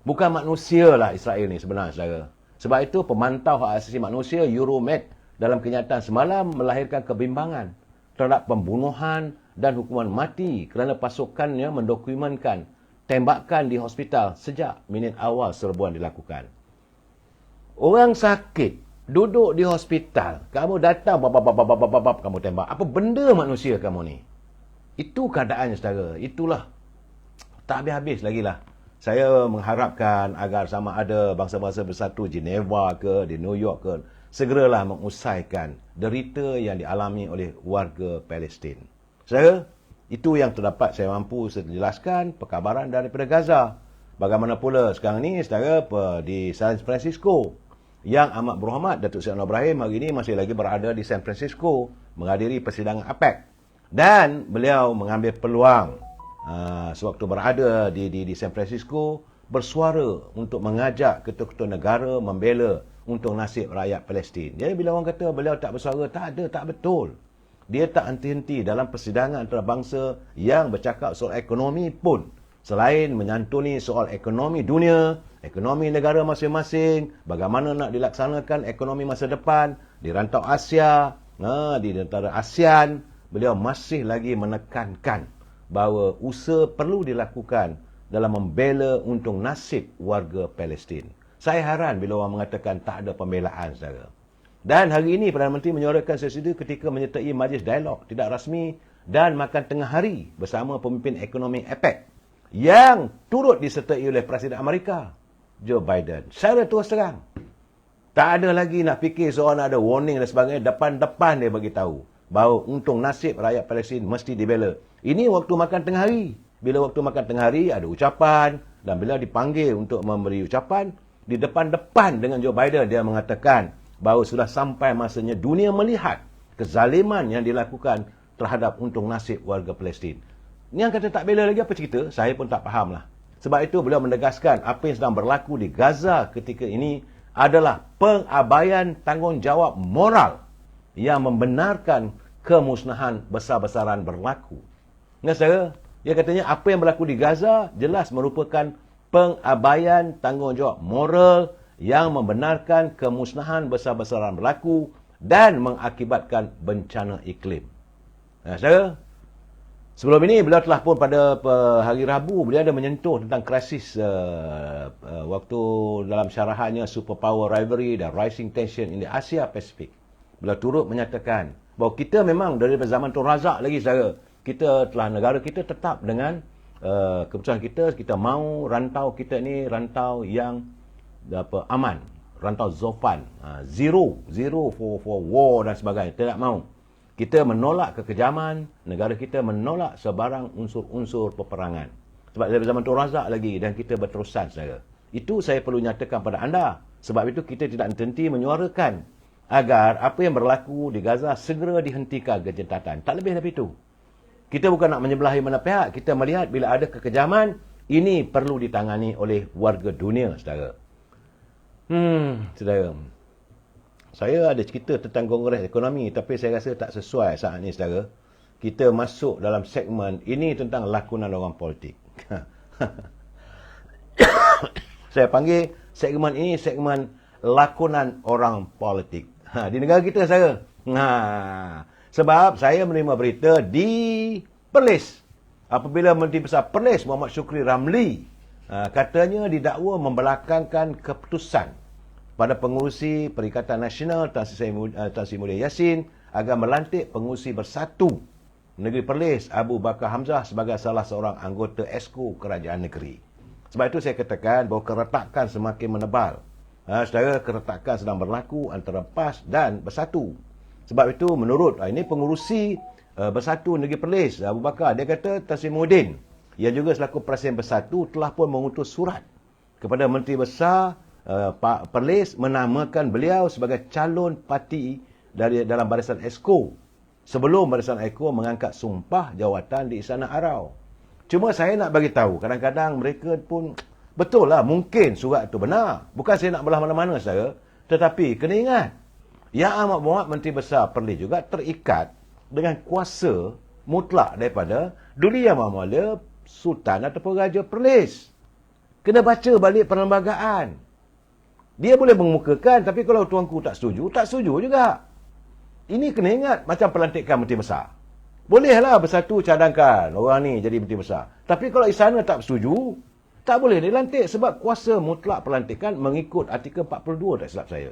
Bukan manusia lah Israel ni sebenarnya, saudara. Sebab itu pemantau hak asasi manusia Euromed dalam kenyataan semalam melahirkan kebimbangan terhadap pembunuhan dan hukuman mati kerana pasukannya mendokumenkan tembakan di hospital sejak minit awal serbuan dilakukan. Orang sakit duduk di hospital, kamu datang kamu tembak. Apa benda manusia kamu ni? Itu keadaannya, saudara. Itulah. Tak habis-habis lagi lah. Saya mengharapkan agar sama ada bangsa-bangsa bersatu Geneva ke, di New York ke, segeralah mengusaikan derita yang dialami oleh warga Palestin. Saudara, itu yang terdapat saya mampu jelaskan perkabaran daripada Gaza. Bagaimana pula sekarang ni, saudara, di San Francisco, Yang Amat Berhormat Datuk Seri Anwar Ibrahim hari ini masih lagi berada di San Francisco menghadiri persidangan APEC. Dan beliau mengambil peluang sewaktu berada di San Francisco bersuara untuk mengajak ketua-ketua negara membela untuk nasib rakyat Palestin. Jadi bila orang kata beliau tak bersuara, tak betul. Dia tak henti-henti dalam persidangan antarabangsa yang bercakap soal ekonomi pun. Selain menyantuni soal ekonomi dunia, ekonomi negara masing-masing, bagaimana nak dilaksanakan ekonomi masa depan di rantau Asia, di antara ASEAN, beliau masih lagi menekankan bahawa usaha perlu dilakukan dalam membela untuk nasib warga Palestin. Saya heran bila orang mengatakan tak ada pembelaan, saudara. Dan hari ini Perdana Menteri menyuarakan sesuatu ketika menyertai majlis dialog tidak rasmi dan makan tengah hari bersama pemimpin ekonomi APEC yang turut disertai oleh Presiden Amerika, Joe Biden. Secara terus terang, tak ada lagi nak fikir seorang ada warning dan sebagainya. Depan-depan dia bagi tahu bahawa untung nasib rakyat Palestin mesti dibela. Ini waktu makan tengah hari. Bila waktu makan tengah hari ada ucapan dan bila dipanggil untuk memberi ucapan di depan-depan dengan Joe Biden, dia mengatakan bahawa sudah sampai masanya dunia melihat kezaliman yang dilakukan terhadap untung nasib warga Palestin. Ni yang kata tak bela lagi apa cerita? Saya pun tak faham lah. Sebab itu beliau menegaskan apa yang sedang berlaku di Gaza ketika ini adalah pengabaian tanggungjawab moral yang membenarkan kemusnahan besar-besaran berlaku. Ingat saudara, dia katanya apa yang berlaku di Gaza jelas merupakan pengabaian tanggungjawab moral yang membenarkan kemusnahan besar-besaran berlaku dan mengakibatkan bencana iklim. Saudara, sebelum ini beliau telah pun pada hari Rabu beliau ada menyentuh tentang krisis waktu dalam syarahannya Superpower Rivalry dan Rising Tension in the Asia Pacific. Beliau turut menyatakan bahawa kita memang dari zaman Tun Razak lagi, saudara, kita telah, negara kita tetap dengan keputusan kita mahu rantau kita ni rantau yang aman, rantau Zofan, zero for war dan sebagainya. Tidak mahu. Kita menolak kekejaman, negara kita menolak sebarang unsur-unsur peperangan. Sebab dari zaman Tun Razak lagi dan kita berterusan, saudara. Itu saya perlu nyatakan pada anda. Sebab itu kita tidak henti menyuarakan agar apa yang berlaku di Gaza segera dihentikan kejahatan. Tak lebih dari itu. Kita bukan nak menyebelahi mana pihak. Kita melihat bila ada kekejaman, ini perlu ditangani oleh warga dunia, saudara. Saudara. Saya ada cerita tentang Kongres Ekonomi, tapi saya rasa tak sesuai saat ini, saudara. Kita masuk dalam segmen ini tentang lakonan orang politik. Saya panggil segmen ini segmen lakonan orang politik. Di negara kita, saudara. Sebab saya menerima berita di Perlis. Apabila Menteri Besar Perlis, Muhammad Syukri Ramli, katanya didakwa membelakangkan keputusan pada pengurusi Perikatan Nasional Tan Sri Mulia Yassin agar melantik pengurusi bersatu Negeri Perlis Abu Bakar Hamzah sebagai salah seorang anggota Esko Kerajaan Negeri. Sebab itu saya katakan bahawa keretakan semakin menebal. Saudara, keretakan sedang berlaku antara PAS dan Bersatu. Sebab itu menurut ini pengurusi Bersatu Negeri Perlis Abu Bakar, dia kata Tan Sri Muhyiddin yang juga selaku Presiden Bersatu telah pun mengutus surat kepada Menteri Besar Pak Perlis menamakan beliau sebagai calon parti dalam barisan Esko sebelum barisan Esko mengangkat sumpah jawatan di Istana Arau. Cuma saya nak bagi tahu, kadang-kadang mereka pun betul lah, mungkin surat itu benar. Bukan saya nak belah mana-mana, saudara, tetapi kena ingat Yang Amat Berhormat Menteri Besar Perlis juga terikat dengan kuasa mutlak daripada Duli Yang Maha Mulia Sultan ataupun Raja Perlis. Kena baca balik perlembagaan. Dia boleh mengemukakan, tapi kalau tuanku tak setuju juga. Ini kena ingat macam pelantikan Menteri Besar. Bolehlah bersatu cadangkan orang ni jadi menteri besar. Tapi kalau istana tak bersetuju, tak boleh dilantik sebab kuasa mutlak pelantikan mengikut artikel 42 tak silap saya.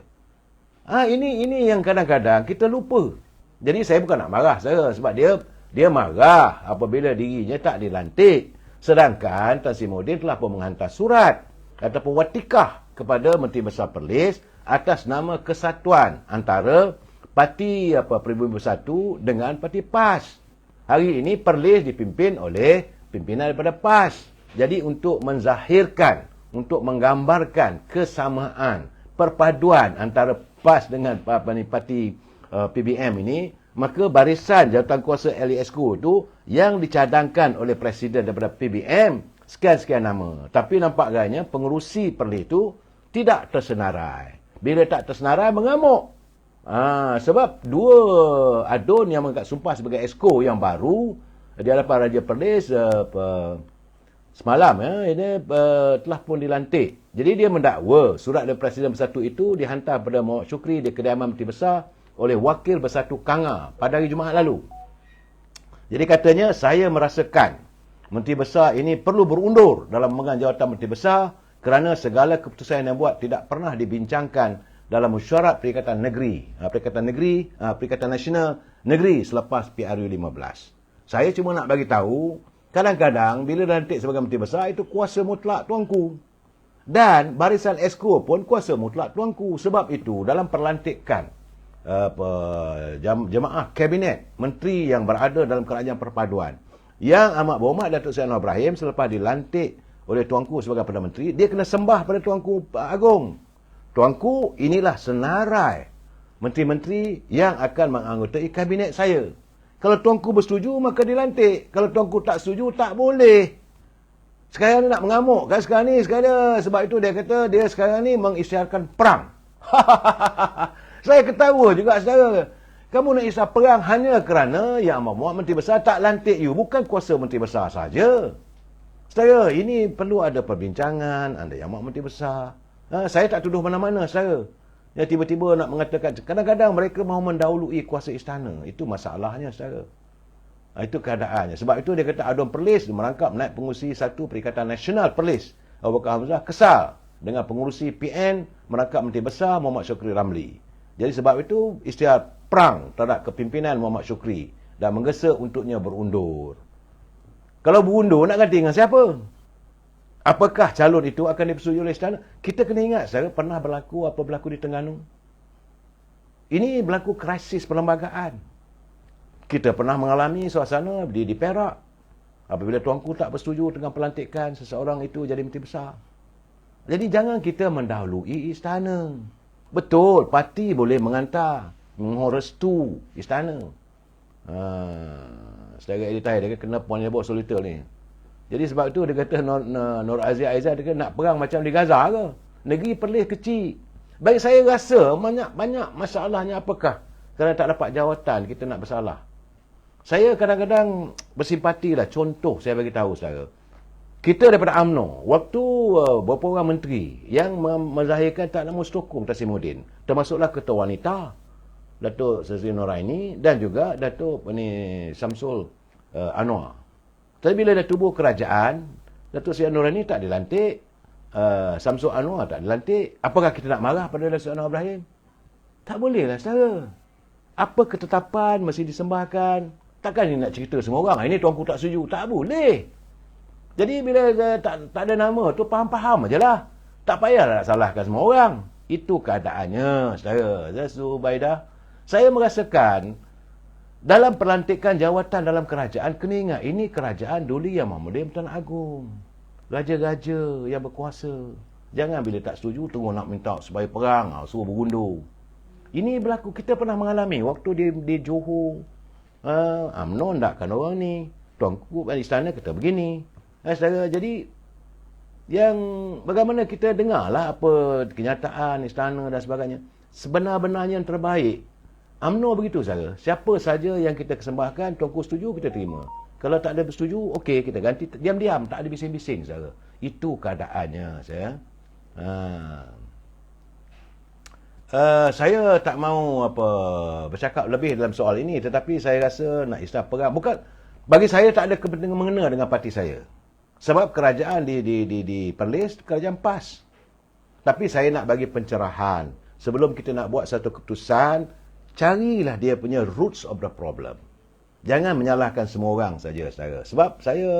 Ini yang kadang-kadang kita lupa. Jadi saya bukan nak marah saya sebab dia marah apabila dirinya tak dilantik. Sedangkan Tan Sri Muhyiddin telah pun menghantar surat ataupun watikah kepada Menteri Besar Perlis atas nama kesatuan antara Parti Peribumi Bersatu dengan Parti PAS. Hari ini Perlis dipimpin oleh pimpinan daripada PAS. Jadi untuk menzahirkan, untuk menggambarkan kesamaan, perpaduan antara PAS dengan Parti PBM ini, maka barisan jawatankuasa LESCO itu yang dicadangkan oleh Presiden daripada PBM sekian-sekian nama. Tapi nampak agaknya pengerusi Perlis itu tidak tersenarai. Bila tak tersenarai, mengamuk. Sebab dua adun yang mengangkat sumpah sebagai ESCO yang baru di hadapan Raja Perlis semalam ini telah pun dilantik. Jadi dia mendakwa surat dari Presiden Bersatu itu dihantar pada Muhammad Syukri di kediaman Menteri Besar oleh Wakil Bersatu Kanga pada hari Jumaat lalu. Jadi katanya, saya merasakan Menteri Besar ini perlu berundur dalam memegang jawatan Menteri Besar kerana segala keputusan yang buat tidak pernah dibincangkan dalam mesyuarat Perikatan Negeri, Perikatan Nasional Negeri selepas PRU 15. Saya cuma nak bagi tahu, kadang-kadang bila dilantik sebagai Menteri Besar itu kuasa mutlak tuanku. Dan barisan ESCO pun kuasa mutlak tuanku. Sebab itu dalam perlantikan jemaah kabinet menteri yang berada dalam kerajaan perpaduan, yang amat berhormat Datuk Seri Anwar Ibrahim selepas dilantik oleh tuanku sebagai Perdana Menteri, dia kena sembah pada tuanku Agong. Tuanku, inilah senarai menteri-menteri yang akan menganggotai kabinet saya. Kalau tuanku bersetuju, maka dilantik. Kalau tuanku tak setuju, tak boleh. Sekarang ni nak mengamuk kan sekarang ni. Sebab itu dia kata, dia sekarang ni mengisytiharkan perang. Saya ketawa juga, saudara. Kamu nak isytihar perang hanya kerana Yang Amat Berhormat Menteri Besar tak lantik you. Bukan kuasa Menteri Besar saja. Saudara, ini perlu ada perbincangan anda Yang Amat Menteri Besar. Saya tak tuduh mana-mana, saudara. Ya, tiba-tiba nak mengatakan, kadang-kadang mereka mahu mendahului kuasa istana. Itu masalahnya, saudara. Itu keadaannya. Sebab itu dia kata aduan Perlis merangkap naik pengurusi satu Perikatan Nasional Perlis, Abu Bakar Hamzah, kesal dengan pengurusi PN merangkap Menteri Besar Muhammad Syukri Ramli. Jadi sebab itu isytihar perang terhadap kepimpinan Muhammad Syukri dan menggesa untuknya berundur. Kalau berundur, nak ganti dengan siapa? Apakah calon itu akan dipersetujui oleh istana? Kita kena ingat, saya pernah berlaku di Terengganu. Ini berlaku krisis perlembagaan. Kita pernah mengalami suasana di Perak. Apabila tuanku tak bersetuju dengan pelantikan seseorang itu jadi Menteri Besar. Jadi jangan kita mendahului istana. Betul, parti boleh mengantar, mengohon restu istana. Saudara Editai, dia kena puan Yabok Soliter ni. Jadi sebab itu dia kata Nur Aziz Aizat dia kata nak perang macam di Gaza ke? Negeri Perlis kecil. Baik, saya rasa banyak masalahnya apakah? Kerana tak dapat jawatan kita nak bersalah. Saya kadang-kadang bersimpatilah. Contoh saya bagi tahu saudara. Kita daripada UMNO, waktu beberapa orang menteri yang menzahirkan tak nak sokong Tan Sri Muhyiddin, termasuklah Ketua Wanita Datuk Seri Noraini dan juga Datuk Samsul Anwar. Tapi bila dah tubuh kerajaan, Datuk Seri Noraini tak dilantik, Samsul Anwar tak dilantik, apakah kita nak marah pada Datuk Seri Anwar Ibrahim? Tak bolehlah, saudara. Apa ketetapan mesti disembahkan? Takkan ni nak cerita semua orang, ini tuanku tak setuju. Tak boleh. Jadi bila tak ada nama tu, faham-faham je lah. Tak payahlah nak salahkan semua orang. Itu keadaannya, saudara. Zubaidah, saya merasakan dalam pelantikan jawatan dalam kerajaan, kena ingat, ini kerajaan Duli Yang Mahmudin Tuan Agong. Raja-raja yang berkuasa. Jangan bila tak setuju, tunggu nak minta supaya perang, suruh berundur. Ini berlaku, kita pernah mengalami. Waktu di Johor, UMNO nakkan orang ni. Tuanku istana kata begini. Saudara, jadi yang bagaimana kita dengarlah apa kenyataan istana dan sebagainya. Sebenar-benarnya yang terbaik. UMNO begitu, saudara. Siapa saja yang kita kesembahkan, tuanku setuju, kita terima. Kalau tak ada bersetuju, okey, kita ganti. Diam-diam, tak ada bising-bising, saudara. Itu keadaannya, saya. Saya tak mau bercakap lebih dalam soal ini, tetapi saya rasa nak istilah perang, bukan, bagi saya tak ada kepentingan mengena dengan parti saya. Sebab kerajaan di Perlis, kerajaan PAS. Tapi saya nak bagi pencerahan. Sebelum kita nak buat satu keputusan, carilah dia punya roots of the problem. Jangan menyalahkan semua orang saja, saudara. Sebab saya,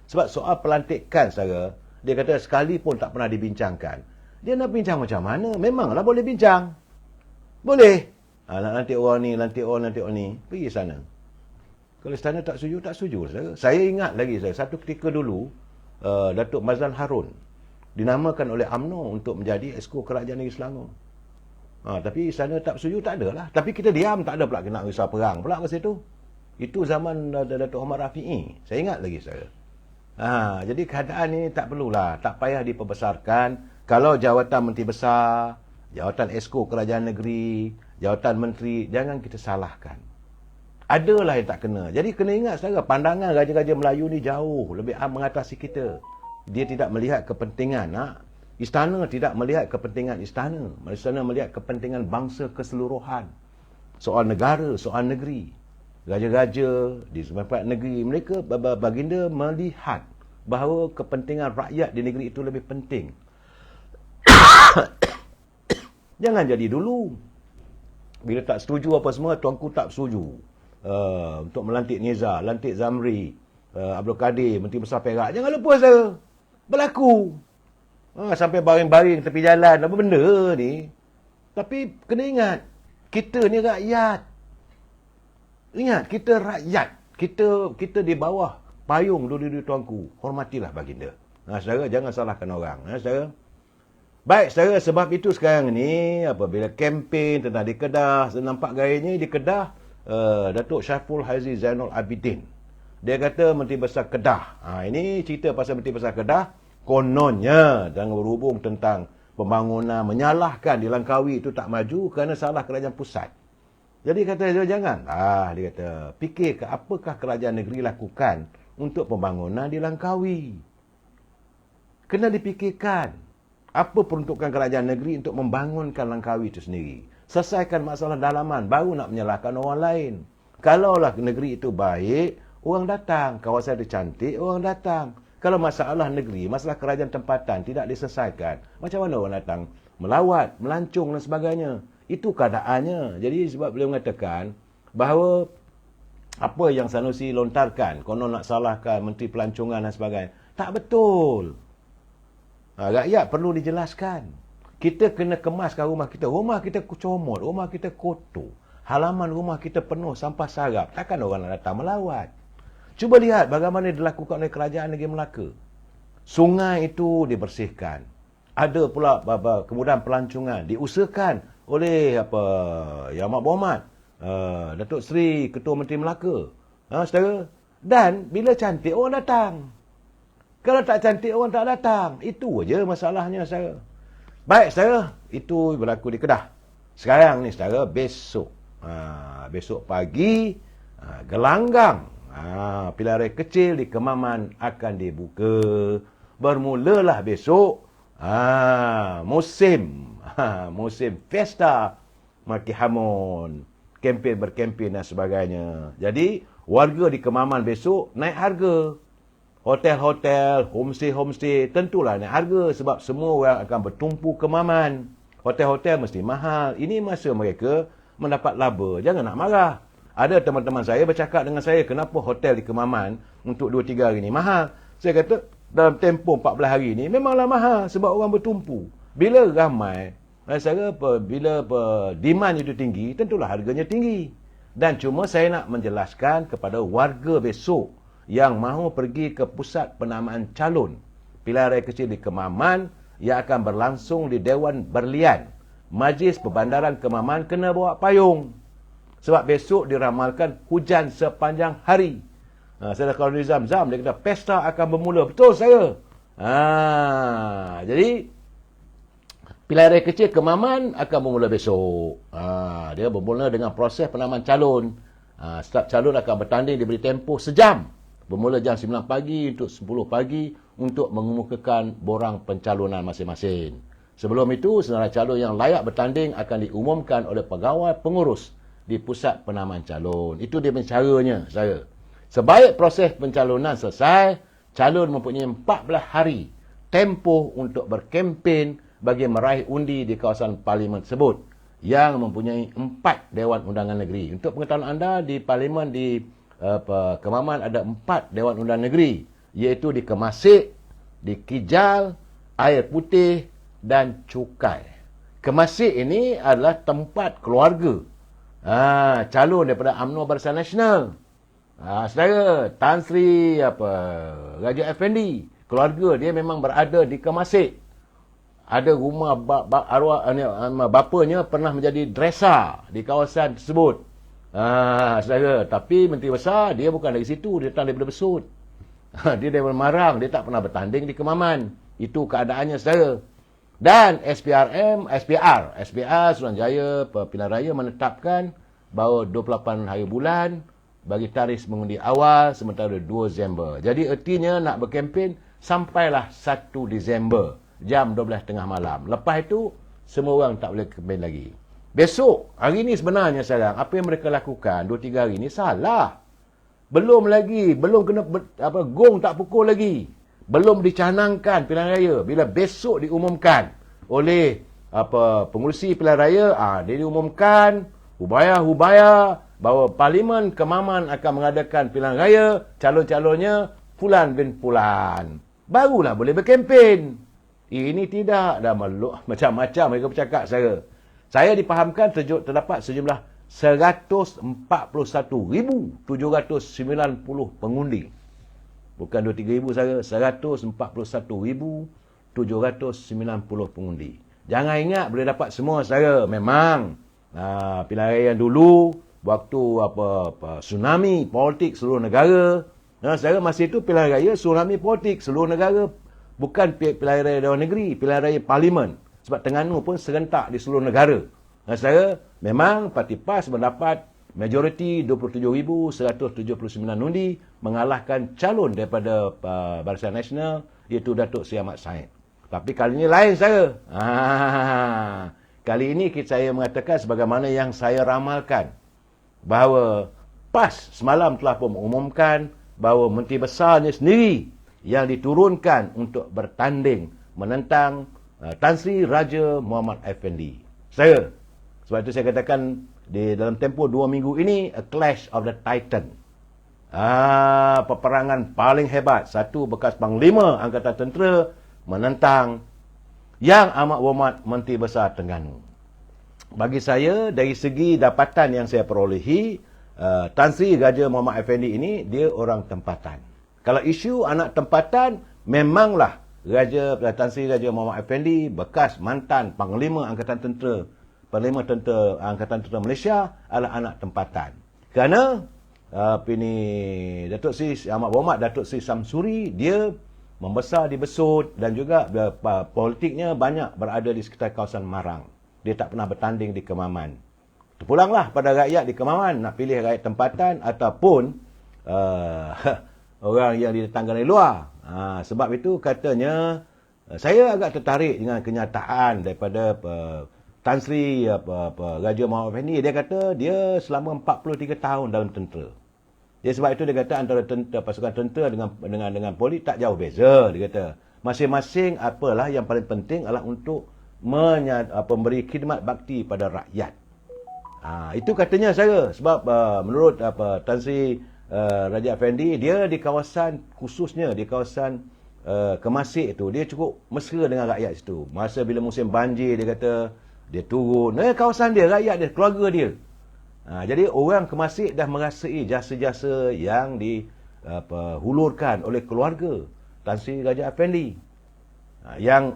sebab soal pelantikan, saudara, dia kata sekali pun tak pernah dibincangkan. Dia nak bincang macam mana? Memanglah boleh bincang. Boleh. Nak lantik orang ni, lantik orang ni. Pergi sana. Kalau istana tak setuju, tak setuju. Saya ingat lagi, satu ketika dulu, Datuk Mazlan Harun dinamakan oleh UMNO untuk menjadi Exco Kerajaan Negeri Selangor. Tapi istana tak setuju, tak ada lah. Tapi kita diam, tak ada pula kena risau perang pula masa itu. Itu zaman Datuk Ahmad Rafi'i. Saya ingat lagi, saya. Jadi keadaan ini tak perlulah, tak payah diperbesarkan. Kalau jawatan menteri besar, jawatan Exco Kerajaan Negeri, jawatan menteri, jangan kita salahkan. Adalah yang tak kena. Jadi kena ingat, saudara, pandangan raja-raja Melayu ni jauh lebih mengatasi kita. Dia tidak melihat kepentingan. Istana tidak melihat kepentingan istana. Istana melihat kepentingan bangsa keseluruhan. Soal negara, soal negeri. Raja-raja di sebuah negeri, mereka baginda melihat bahawa kepentingan rakyat di negeri itu lebih penting. Jangan jadi dulu. Bila tak setuju apa semua, tuanku tak setuju. Untuk melantik Nizar, lantik Zamri, Abdul Kadir, Menteri Besar Perak. Jangan lupa, saya berlaku. Sampai baring-baring tepi jalan, apa benda ni. Tapi kena ingat, kita ni rakyat. Ingat, kita rakyat. Kita di bawah payung dulu tuanku. Hormatilah baginda. Saudara, jangan salahkan orang. Saudara. Baik, saudara, sebab itu sekarang ni, apabila kempen tentang di Kedah, saya nampak gayanya di Kedah, Datuk Syaiful Hazi Zainul Abidin. Dia kata Menteri Besar Kedah. Ini cerita pasal Menteri Besar Kedah, kononnya dan berhubung tentang pembangunan, menyalahkan di Langkawi itu tak maju kerana salah kerajaan pusat. Jadi kata dia, jangan. Dia kata, fikir ke apakah kerajaan negeri lakukan untuk pembangunan di Langkawi. Kena dipikirkan. Apa peruntukan kerajaan negeri untuk membangunkan Langkawi itu sendiri. Selesaikan masalah dalaman, baru nak menyalahkan orang lain. Kalaulah negeri itu baik, orang datang. Kawasan itu cantik, orang datang. Kalau masalah negeri, masalah kerajaan tempatan tidak diselesaikan, macam mana orang datang? Melawat, melancung dan sebagainya. Itu keadaannya. Jadi sebab beliau mengatakan bahawa apa yang Sanusi lontarkan, konon nak salahkan Menteri Pelancongan dan sebagainya, tak betul. Rakyat perlu dijelaskan. Kita kena kemaskan rumah kita. Rumah kita comot, rumah kita kotor. Halaman rumah kita penuh sampah sarap. Takkan orang nak datang melawat. Cuba lihat bagaimana dilakukan oleh kerajaan negeri Melaka. Sungai itu dibersihkan. Ada pula kemudahan pelancongan diusahakan oleh Yang Amat Berhormat Datuk Seri Ketua Menteri Melaka. Saudara. Dan bila cantik orang datang. Kalau tak cantik orang tak datang. Itu aja masalahnya, saudara. Baik, saudara, itu berlaku di Kedah. Sekarang ni, saudara, besok. Besok pagi, gelanggang. Pilihan raya kecil di Kemaman akan dibuka. Bermulalah besok. Musim Pesta Maki Hamun. Berkempen dan sebagainya. Jadi, warga di Kemaman besok naik harga. Hotel-hotel, homestay, tentulah naik harga sebab semua orang akan bertumpu ke Kemaman. Hotel-hotel mesti mahal. Ini masa mereka mendapat laba. Jangan nak marah. Ada teman-teman saya bercakap dengan saya, kenapa hotel di Kemaman untuk 2-3 hari ni mahal? Saya kata, dalam tempoh 14 hari ni memanglah mahal sebab orang bertumpu. Bila ramai, bila demand itu tinggi, tentulah harganya tinggi. Dan cuma saya nak menjelaskan kepada warga besok yang mahu pergi ke pusat penamaan calon pilihan raya kecil di Kemaman yang akan berlangsung di Dewan Berlian. Majlis Perbandaran Kemaman kena bawa payung. Sebab besok diramalkan hujan sepanjang hari. Saya kalau di Zam-Zam, dia kata pesta akan bermula. Betul saya. Jadi, pilihan raya kecil Kemaman akan bermula besok. Dia bermula dengan proses penamaan calon. Setiap calon akan bertanding, diberi tempoh sejam. Bermula jam 9 pagi untuk 10 pagi untuk mengemukakan borang pencalonan masing-masing. Sebelum itu, senarai calon yang layak bertanding akan diumumkan oleh pegawai pengurus di pusat penamaan calon. Itu dia caranya, saya. Sebaik proses pencalonan selesai, calon mempunyai 14 hari tempoh untuk berkempen bagi meraih undi di kawasan parlimen tersebut yang mempunyai 4 Dewan Undangan Negeri. Untuk pengetahuan anda, di parlimen di Kemaman ada 4 Dewan Undangan Negeri, iaitu di Kemasik, di Kijal, Air Putih dan Cukai. Kemasik ini adalah tempat keluarga calon daripada UMNO Barisan Nasional. Saudara Tan Sri Raja Effendi, keluarga dia memang berada di Kemasik. Ada rumah arwah bapanya pernah menjadi dresser di kawasan tersebut. Saudara, tapi Menteri Besar dia bukan dari situ, dia datang daripada Besut. Dia daripada Marang, dia tak pernah bertanding di Kemaman. Itu keadaannya, saudara. Dan SPR Suruhanjaya Pilihan Raya menetapkan bahawa 28 hari bulan bagi tarikh mengundi awal sementara 2 Disember. Jadi ertinya nak berkempen sampailah 1 Disember jam 12 tengah malam. Lepas itu semua orang tak boleh kempen lagi. Besok, hari ini sebenarnya sekarang apa yang mereka lakukan 2-3 hari ini salah. Belum kena gong tak pukul lagi. Belum dicanangkan pilihan raya. Bila besok diumumkan oleh pengurusi pilihan raya, dia diumumkan hubaya bahawa Parlimen Kemaman akan mengadakan pilihan raya, calon-calonnya Fulan bin Fulan. Barulah boleh berkempen. Ini tidak, dah meluk macam-macam mereka bercakap saya dipahamkan terdapat sejumlah 141,790 pengundi. Bukan 23,000 saya, 141,790 pengundi. Jangan ingat boleh dapat semua saya. Memang pilihan raya yang dulu waktu tsunami politik seluruh negara. Saya masa itu pilihan raya tsunami politik seluruh negara, bukan pilihan raya Dewan Negeri, pilihan raya parlimen. Sebab Terengganu pun serentak di seluruh negara. Saya memang Parti PAS mendapat majoriti 27,179 undi mengalahkan calon daripada Barisan Nasional, iaitu Datuk Seri Ahmad Said. Tapi kali ini lain saya. Kali ini saya mengatakan sebagaimana yang saya ramalkan, bahawa PAS semalam telah pun mengumumkan bahawa Menteri Besarnya sendiri yang diturunkan untuk bertanding menentang Tan Sri Raja Muhammad Effendi. Sebab itu saya katakan di dalam tempoh 2 minggu ini, a clash of the titan. Peperangan paling hebat. Satu bekas Panglima Angkatan Tentera menentang Yang Amat Berhormat Menteri Besar Terengganu. Bagi saya, dari segi dapatan yang saya perolehi, Tan Sri Raja Muhammad Effendi ini, dia orang tempatan. Kalau isu anak tempatan, memanglah Tan Sri Raja Muhammad Effendi, bekas mantan Panglima Angkatan Tentera, Panglima Tentera Angkatan Tentera Malaysia, adalah anak tempatan. Kerana Datuk Seri Ahmad Berhormat, Datuk Seri Samsuri, dia membesar di Besut dan juga politiknya banyak berada di sekitar kawasan Marang. Dia tak pernah bertanding di Kemaman. Terpulanglah pada rakyat di Kemaman nak pilih rakyat tempatan ataupun orang yang didatangkan dari luar. Sebab itu katanya, saya agak tertarik dengan kenyataan daripada Tan Sri Raja Muhammad Effendi. Dia kata dia selama 43 tahun dalam tentera. Dia sebab itu dia kata antara pasukan tentera dengan polis tak jauh beza. Dia kata masing-masing apalah yang paling penting adalah untuk memberi khidmat bakti pada rakyat. Itu katanya saya. Sebab menurut Tan Sri Raja Effendi, dia di kawasan, khususnya di kawasan Kemasik itu, dia cukup mesra dengan rakyat situ. Masa bila musim banjir, dia kata dia turun kawasan dia, rakyat dia, keluarga dia. Jadi orang Kemasik dah merasai jasa-jasa yang dihulurkan oleh keluarga Tan Sri Raja Effendi. Yang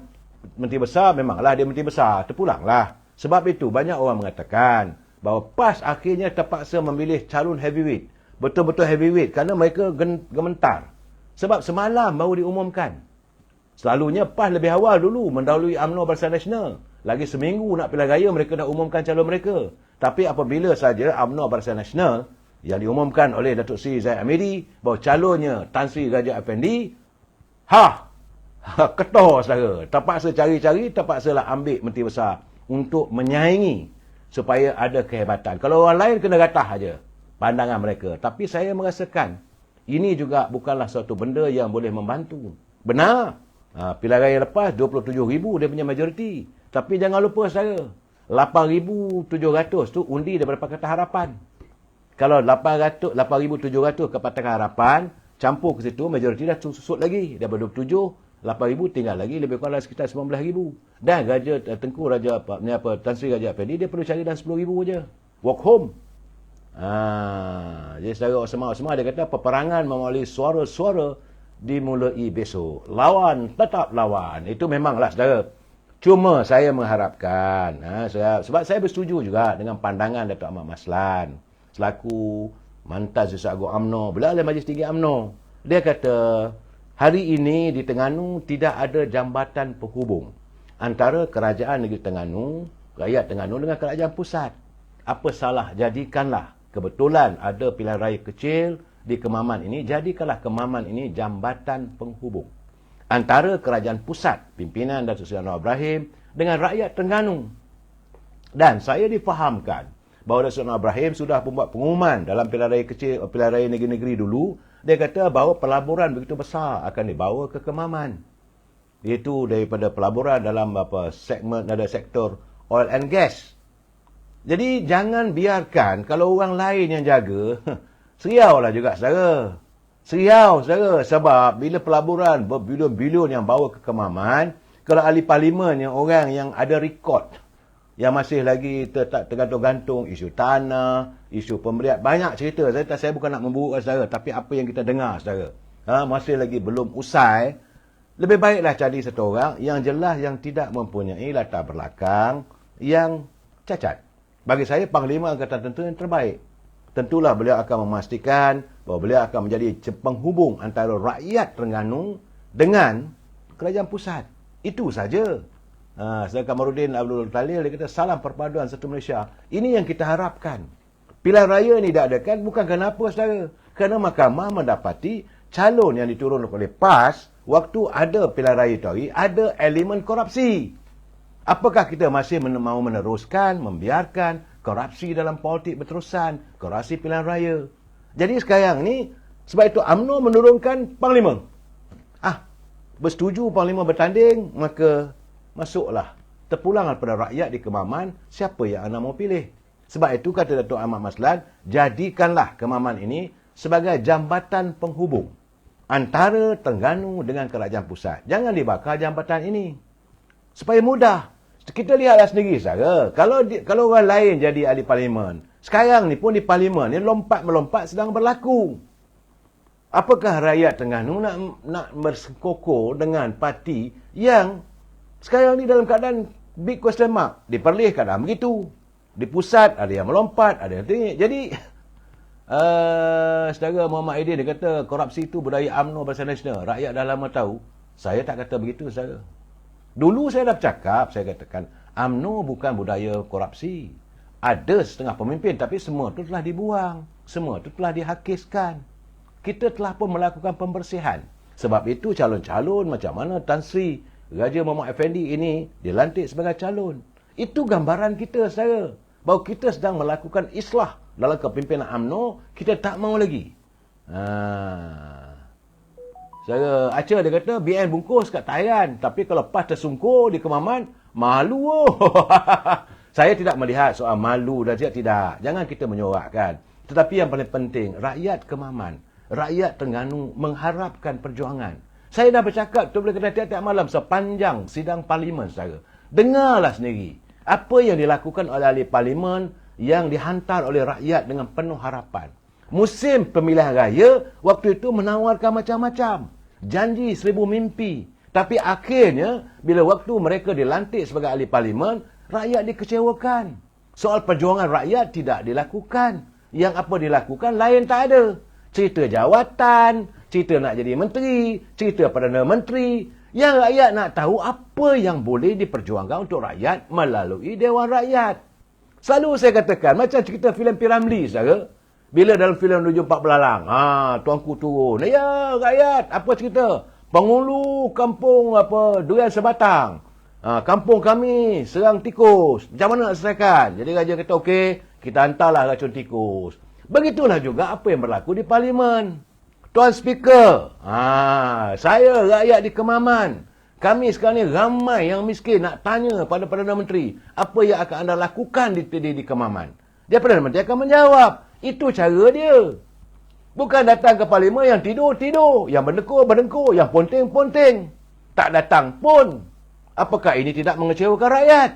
Menteri Besar, memanglah dia Menteri Besar, terpulanglah. Sebab itu banyak orang mengatakan bahawa PAS akhirnya terpaksa memilih calon heavyweight, betul-betul heavyweight, kerana mereka gementar. Sebab semalam baru diumumkan. Selalunya PAS lebih awal dulu mendahului UMNO Barisan Nasional. Lagi seminggu nak pilihan raya mereka dah umumkan calon mereka. Tapi apabila saja UMNO Barisan Nasional yang diumumkan oleh Datuk Seri Zahid Hamidi bahawa calonnya Tan Sri Raja Effendi, Ketor saudara. Terpaksa cari-cari, terpaksa lah ambil Menteri Besar untuk menyaingi supaya ada kehebatan. Kalau orang lain kena gatah aja pandangan mereka. Tapi saya merasakan ini juga bukanlah suatu benda yang boleh membantu. Benar. Pilihan raya lepas 27,000 dia punya majoriti. Tapi jangan lupa saudara, 8,700 tu undi daripada Pakatan Harapan. Kalau 8,700 ke Pakatan Harapan, campur ke situ, majoriti dah susut lagi. Daripada 27, 8,000 tinggal lagi, lebih kurang sekitar 19,000. Dan Raja Tengku Tan Sri Raja Effendi, dia perlu cari dalam 10,000 je. Walk home. Jadi saudara semua dia kata peperangan melalui suara-suara dimulai besok. Lawan, tetap lawan. Itu memanglah saudara. Cuma saya mengharapkan, sebab saya bersetuju juga dengan pandangan Datuk Ahmad Maslan selaku mantan Susah Agung UMNO, bila oleh Majlis Tinggi UMNO. Dia kata, hari ini di Terengganu tidak ada jambatan penghubung antara kerajaan negeri Terengganu, rakyat Terengganu dengan kerajaan pusat. Apa salah? Jadikanlah, kebetulan ada pilihan raya kecil di Kemaman ini, jadikanlah Kemaman ini jambatan penghubung antara kerajaan pusat, pimpinan Datuk Seri Anwar Ibrahim dengan rakyat Terengganu. Dan saya difahamkan bahawa Datuk Seri Anwar Ibrahim sudah membuat pengumuman dalam pilihan raya kecil, pilihan raya negeri-negeri dulu. Dia kata bahawa pelaburan begitu besar akan dibawa ke Kemaman. Iaitu daripada pelaburan dalam segmen, ada sektor oil and gas. Jadi jangan biarkan kalau orang lain yang jaga, seriau lah juga saudara. Seriau saudara, sebab bila pelaburan berbilion-bilion yang bawa ke Kemaman, kalau ahli parlimen yang orang yang ada rekod, yang masih lagi tergantung-gantung isu tanah, isu pemberian, banyak cerita. Saya bukan nak memburukkan saudara, tapi apa yang kita dengar saudara, masih lagi belum usai. Lebih baiklah cari satu orang yang jelas, yang tidak mempunyai latar belakang yang cacat. Bagi saya, Panglima Angkatan Tentera yang terbaik. Tentulah beliau akan memastikan bahawa beliau akan menjadi penghubung antara rakyat Terengganu dengan kerajaan pusat. Itu saja. Saudara Kamarudin Abdul Talil, dia kata salam perpaduan satu Malaysia. Ini yang kita harapkan. Pilihan raya ini diadakan bukan kenapa saudara. Kerana mahkamah mendapati calon yang diturunkan oleh PAS, waktu ada pilihan raya itu ada elemen korupsi. Apakah kita masih mahu meneruskan, membiarkan korupsi dalam politik berterusan, korupsi pilihan raya? Jadi sekarang ni, sebab itu UMNO menurunkan Panglima. Bersetuju Panglima bertanding, maka masuklah. Terpulanglah pada rakyat di Kemaman, siapa yang anda mau pilih. Sebab itu kata Datuk Ahmad Maslan, jadikanlah Kemaman ini sebagai jambatan penghubung antara Terengganu dengan kerajaan pusat. Jangan dibakar jambatan ini. Supaya mudah. Kita lihatlah sendiri saudara. Kalau orang lain jadi ahli parlimen, sekarang ni pun di parlimen ni lompat-melompat sedang berlaku. Apakah rakyat Terengganu nak bersekokor dengan parti yang sekarang ni dalam keadaan big question mark? Di Perlis keadaan begitu. Di pusat ada yang melompat, ada yang tinggi. Jadi saudara Muhammad Aidin dia kata korupsi itu budaya UMNO Barisan Nasional. Rakyat dah lama tahu. Saya tak kata begitu saudara. Dulu saya dah bercakap, saya katakan UMNO bukan budaya korupsi. Ada setengah pemimpin, tapi semua itu telah dibuang. Semua itu telah dihakiskan. Kita telah pun melakukan pembersihan. Sebab itu calon-calon macam mana Tan Sri Raja Muhammad Effendi ini dilantik sebagai calon. Itu gambaran kita saudara. Bahawa kita sedang melakukan islah dalam kepimpinan UMNO, kita tak mahu lagi. Saudara Aceh dia kata BN bungkus kat Thailand, tapi kalau PAS tersungkur di Kemaman, malu. Saya tidak melihat soal malu dan tidak. Jangan kita menyorakkan. Tetapi yang paling penting, rakyat Kemaman, rakyat Terengganu mengharapkan perjuangan. Saya dah bercakap tu boleh kena tiap-tiap malam sepanjang sidang parlimen saudara. Dengarlah sendiri apa yang dilakukan oleh ahli parlimen yang dihantar oleh rakyat dengan penuh harapan. Musim pemilihan raya, waktu itu menawarkan macam-macam. Janji 1000 mimpi. Tapi akhirnya, bila waktu mereka dilantik sebagai ahli parlimen, rakyat dikecewakan. Soal perjuangan rakyat tidak dilakukan. Yang apa dilakukan, lain tak ada. Cerita jawatan, cerita nak jadi menteri, cerita Perdana Menteri. Yang rakyat nak tahu apa yang boleh diperjuangkan untuk rakyat melalui Dewan Rakyat. Selalu saya katakan, macam cerita filem P. Ramlee, saudara. Bila dalam filem 74 Belalang, tuanku turun. Ya, rakyat, apa cerita? Penghulu kampung Durian Sebatang. Kampung kami serang tikus. Macam mana nak selesaikan? Jadi raja kata, okey, kita hantarlah racun tikus. Begitulah juga apa yang berlaku di Parlimen. Tuan Speaker, saya rakyat di Kemaman. Kami sekarang ni ramai yang miskin nak tanya pada Perdana Menteri, apa yang akan anda lakukan di Kemaman? Dia Perdana Menteri akan menjawab. Itu cara dia. Bukan datang ke Parlimen yang tidur-tidur, yang berdengkur-berdengkur, yang ponteng-ponteng. Tak datang pun. Apakah ini tidak mengecewakan rakyat?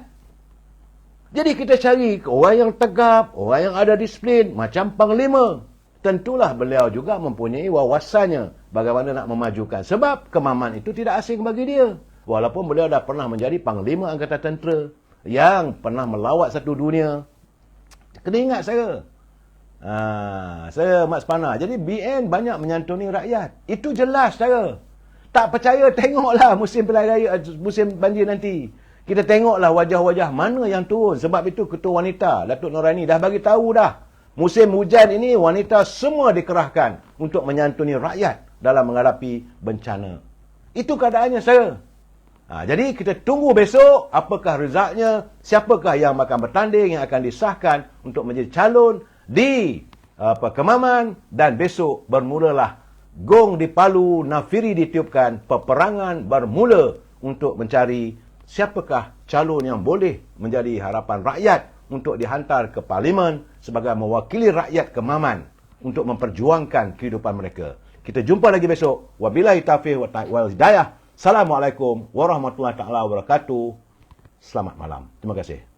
Jadi kita cari orang yang tegap, orang yang ada disiplin, macam Panglima. Tentulah beliau juga mempunyai wawasannya bagaimana nak memajukan. Sebab Kemaman itu tidak asing bagi dia. Walaupun beliau dah pernah menjadi Panglima Angkatan Tentera yang pernah melawat satu dunia. Kena ingat saya. Saya Mat Sepana. Jadi BN banyak menyantuni rakyat. Itu jelas saya. Tak percaya, tengoklah musim pilihan raya, musim banjir nanti. Kita tengoklah wajah-wajah mana yang turun. Sebab itu Ketua Wanita, Datuk Norraini, dah bagi tahu dah. Musim hujan ini, wanita semua dikerahkan untuk menyantuni rakyat dalam menghadapi bencana. Itu keadaannya saya. Jadi kita tunggu besok apakah resultnya, siapakah yang akan bertanding, yang akan disahkan untuk menjadi calon di Kemaman, dan besok bermulalah gong dipalu, nafiri ditiupkan, peperangan bermula untuk mencari siapakah calon yang boleh menjadi harapan rakyat untuk dihantar ke Parlimen sebagai mewakili rakyat Kemaman untuk memperjuangkan kehidupan mereka. Kita jumpa lagi besok. Wabillahi taufiq wal hidayah. Assalamualaikum warahmatullahi taala wabarakatuh. Selamat malam. Terima kasih.